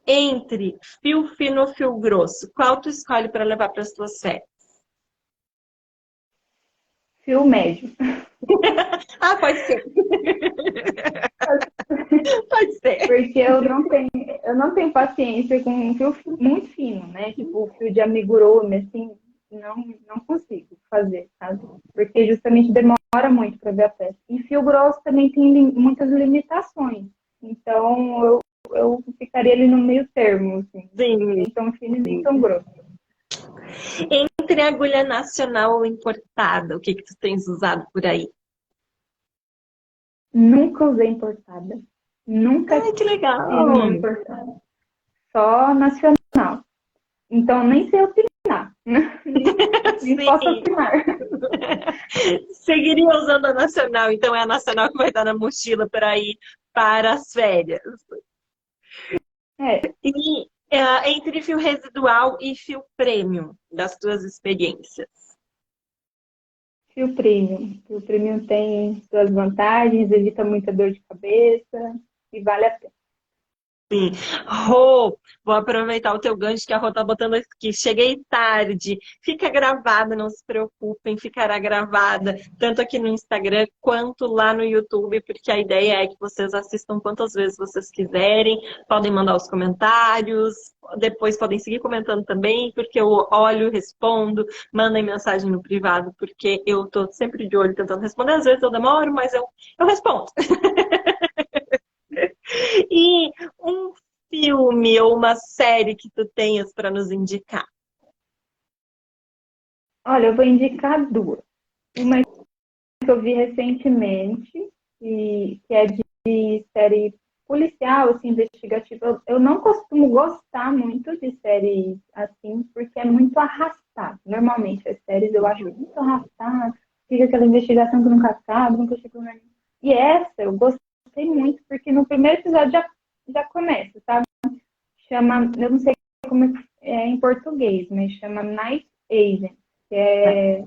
Entre fio fino ou fio grosso, qual tu escolhe para levar para as tuas férias? Fio médio. Ah, pode ser. Pode ser. Porque eu não tenho paciência com um fio muito fino, né? Tipo, fio de amigurumi, assim, não consigo fazer, sabe? Porque justamente demora muito para ver a peça. E fio grosso também tem muitas limitações. Então, eu ficaria ali no meio termo, assim. Sim. Nem tão fino e nem tão grosso. Entre agulha nacional ou importada, o que tu tens usado por aí? Nunca usei importada. Nunca Ai, que legal! tive uma importada. Só nacional. Então, nem sei opinar. Nem posso Sim, opinar. seguiria usando a nacional, então é a nacional que vai estar na mochila para ir para as férias. É, E entre fio residual e fio premium, das tuas experiências. fio premium. Fio premium tem suas vantagens, evita muita dor de cabeça e vale a pena. Sim. Rô, vou aproveitar o teu gancho que a Rô tá botando aqui. Cheguei tarde. Fica gravada, não se preocupem, ficará gravada, tanto aqui no Instagram quanto lá no YouTube, porque a ideia é que vocês assistam quantas vezes vocês quiserem. Podem mandar os comentários, depois podem seguir comentando também, porque eu olho, respondo, mandem mensagem no privado, porque eu tô sempre de olho tentando responder. Às vezes eu demoro, mas eu respondo. E um filme ou uma série que tu tenhas para nos indicar? Olha, eu vou indicar duas. Uma que eu vi recentemente, que é de série policial, assim, investigativa. Eu não costumo gostar muito de séries assim, porque é muito arrastado. Normalmente, as séries eu acho muito arrastado, fica aquela investigação que nunca acaba, nunca chega no... E essa eu gostei muito, porque no primeiro episódio já começa, sabe? Chama, eu não sei como é em português, mas chama Night Agent, que é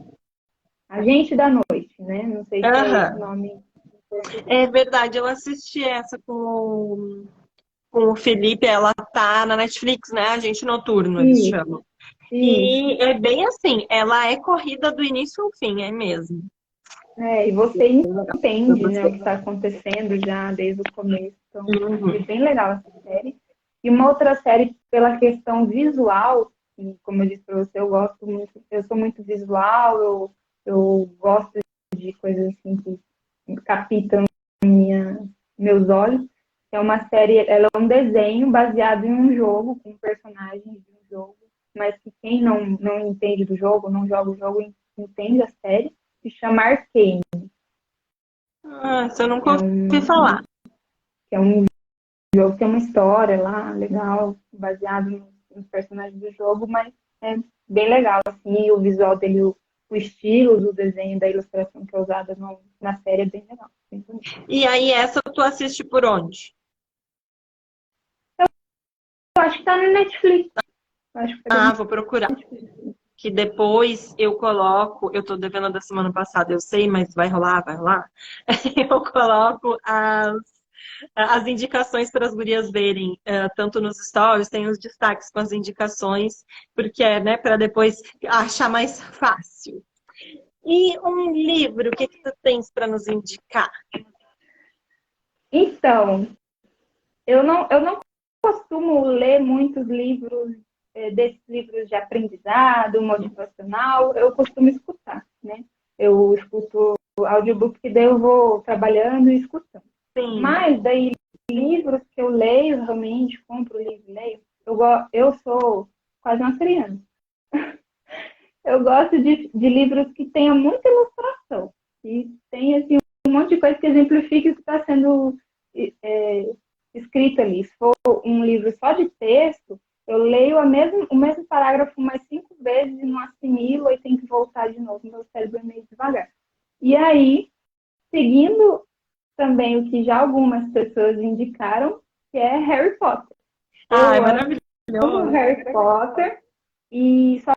Agente da Noite, né? Não sei se é esse o Aham. nome em português. É verdade, eu assisti essa com o Felipe, ela tá na Netflix, né? Agente Noturno, eles Isso, chamam. isso. E é bem assim, ela é corrida do início ao fim, é mesmo. É, e você Eu entende, né, o gostei. que está acontecendo já desde o começo. Então, Uhum. achei bem legal essa série. E uma outra série, pela questão visual, e como eu disse para você, eu gosto muito, eu sou muito visual, eu gosto de coisas assim que captam meus olhos. É uma série, ela é um desenho baseado em um jogo, com personagens de um jogo, mas que quem não entende do jogo, não joga o jogo, entende a série, se chama Arcane. Ah, isso eu nunca É ouvi um, falar. que é um jogo que tem uma história lá, legal, baseado nos personagens do jogo, mas é bem legal, assim, o visual dele, o estilo do desenho, da ilustração que é usada na série é bem legal. Bem bonito. E aí, essa tu assiste por onde? Eu acho que tá no Netflix. Eu acho que tá Ah, no vou procurar. Netflix. Que depois eu coloco, eu tô devendo a da semana passada, eu sei, mas vai rolar, vai rolar. Eu coloco as indicações para as gurias verem, tanto nos stories, tem os destaques com as indicações, porque é, né, para depois achar mais fácil. E um livro, o que que tu tens para nos indicar? Então, eu não costumo ler muitos livros, desses livros de aprendizado, motivacional, eu costumo escutar, né? Eu escuto audiobook que daí eu vou trabalhando e escutando. Sim. Mas daí livros que eu leio, realmente, compro o livro e leio, eu sou quase uma criança. Eu gosto de livros que tenham muita ilustração, que tem assim, um monte de coisa que exemplifique o que está sendo é, escrito ali. Se for um livro só de texto, eu leio o mesmo parágrafo mais 5 vezes e não assimilo e tenho que voltar de novo. Meu cérebro é meio devagar. E aí, seguindo também o que já algumas pessoas indicaram, que é Harry Potter. Ai, Eu amo maravilhoso. Harry Potter e só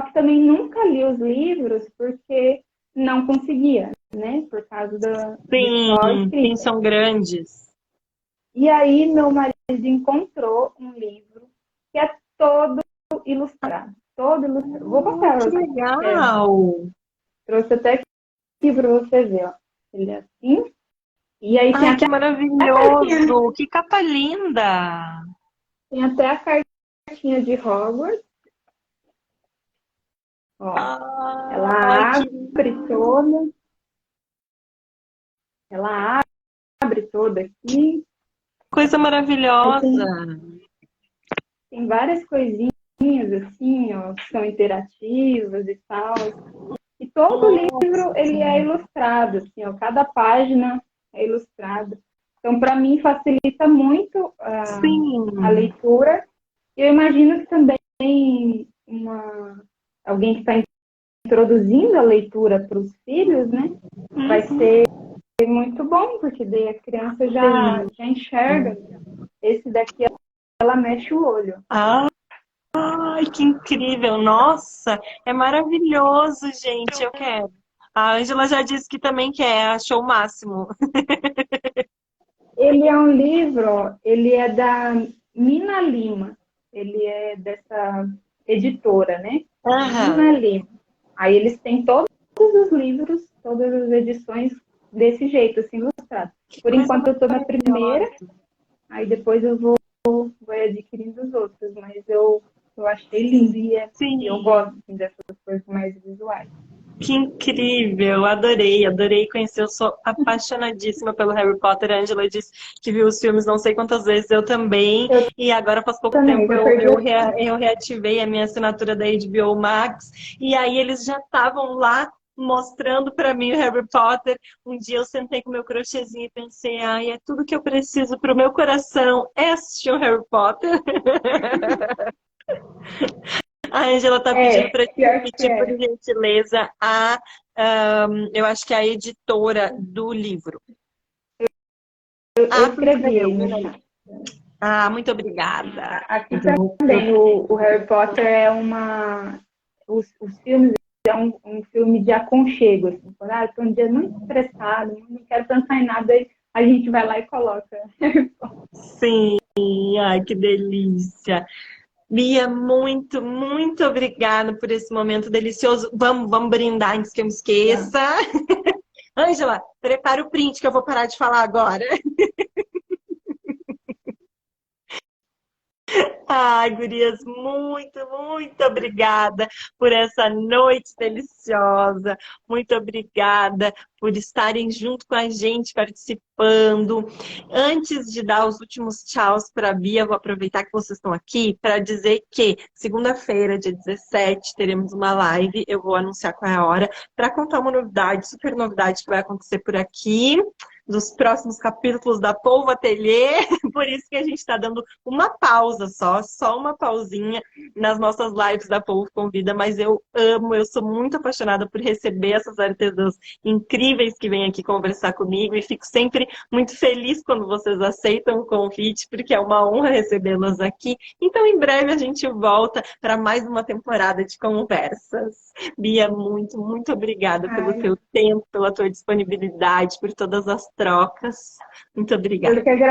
que também nunca li os livros porque não conseguia, né? Por causa de só Sim, sim, escrita. são grandes. E aí meu marido encontrou um livro que é todo ilustrado. Todo ilustrado. Vou mostrar Que para você. legal! Trouxe até aqui para você ver, ó. Ele é assim. E aí Ai, que a cartinha, maravilhoso! Que capa linda! tem até a cartinha de Hogwarts. Ó, Ai, ela que abre toda. Ela abre toda aqui. coisa Aí maravilhosa! tem várias coisinhas assim, ó, que são interativas e tal. E todo livro ele é ilustrado, assim, ó, cada página é ilustrado. Então, para mim, facilita muito Sim. a leitura. E eu imagino que também alguém que está introduzindo a leitura para os filhos, né? Vai ser muito bom, porque daí a criança já enxerga. Esse daqui, ela mexe o olho. Ai, que incrível! Nossa, é maravilhoso, gente. Eu quero. A Ângela já disse que também quer, achou o máximo. Ele é um livro, ele é da Mina Lima. Ele é dessa editora, né? Mina Lima. Aí eles têm todos os livros, todas as edições desse jeito, assim, ilustrado. Por enquanto eu estou na primeira, aí depois eu vou adquirindo os outros, mas eu achei lindo e eu gosto assim, dessas coisas mais visuais. Que incrível, adorei conhecer, eu sou apaixonadíssima pelo Harry Potter. A Angela disse que viu os filmes não sei quantas vezes, eu também, e agora faz pouco tempo eu reativei a minha assinatura da HBO Max, e aí eles já estavam lá mostrando para mim o Harry Potter. Um dia eu sentei com meu crochêzinho e pensei, ai, é tudo que eu preciso pro meu coração, é assistir o Harry Potter. A Ângela está pedindo para te repetir, por gentileza, eu acho que é a editora do livro. Eu escrevi. Muito obrigada. Aqui também, o Harry Potter é os filmes é um filme de aconchego. Assim, estou um dia muito estressado, não quero pensar em nada, aí a gente vai lá e coloca Harry Potter. Sim, ai, que delícia. Bia, muito obrigada por esse momento delicioso. Vamos brindar antes que eu me esqueça. Ângela, prepara o print que eu vou parar de falar agora. Ai, gurias, muito obrigada por essa noite deliciosa. Muito obrigada por estarem junto com a gente, participando. Antes de dar os últimos tchauz para a Bia, vou aproveitar que vocês estão aqui para dizer que segunda-feira, dia 17, teremos uma live. Eu vou anunciar qual é a hora, para contar uma novidade, super novidade que vai acontecer por aqui, dos próximos capítulos da Polvo Atelier. Por isso que a gente está dando uma pausa só uma pausinha nas nossas lives da Polvo Convida, mas eu sou muito apaixonada por receber essas artesãs incríveis que vêm aqui conversar comigo, e fico sempre muito feliz quando vocês aceitam o convite, porque é uma honra recebê-las aqui. Então, em breve a gente volta para mais uma temporada de conversas. Bia, muito obrigada pelo teu tempo, pela tua disponibilidade, por todas as trocas. Muito obrigada. Eu que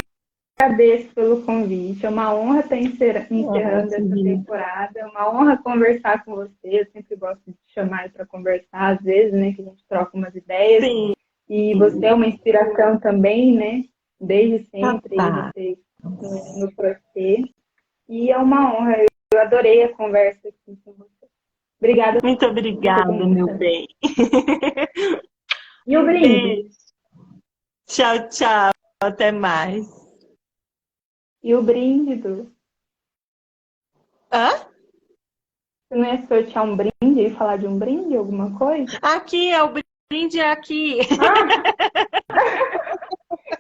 agradeço pelo convite. É uma honra estar encerrando essa temporada. É uma honra conversar com você. Eu sempre gosto de te chamar para conversar, às vezes, né? Que a gente troca umas ideias. Sim. E você é uma inspiração também, né? Desde sempre, você no processo. E é uma honra. Eu adorei a conversa aqui com você. Obrigada. Muito obrigada, meu bem. E o brinde? Tchau. Até mais. E o brinde, Du? Hã? Você não ia sortear um brinde e falar de um brinde, alguma coisa? Aqui, o brinde é aqui.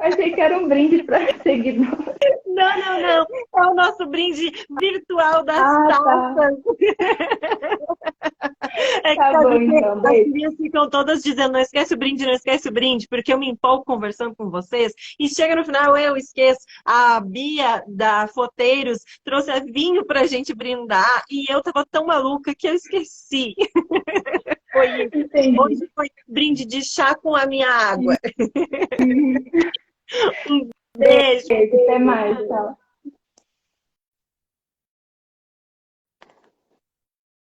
Achei que era um brinde para seguidor. Não. É o nosso brinde virtual das taças. É tá bom, então. As crianças ficam todas dizendo, não esquece o brinde, porque eu me empolgo conversando com vocês, e chega no final, eu esqueço. A Bia, da Foteiros, trouxe vinho pra gente brindar, e eu tava tão maluca que eu esqueci. Hoje foi brinde de chá com a minha água. Um beijo. Até mais, tchau.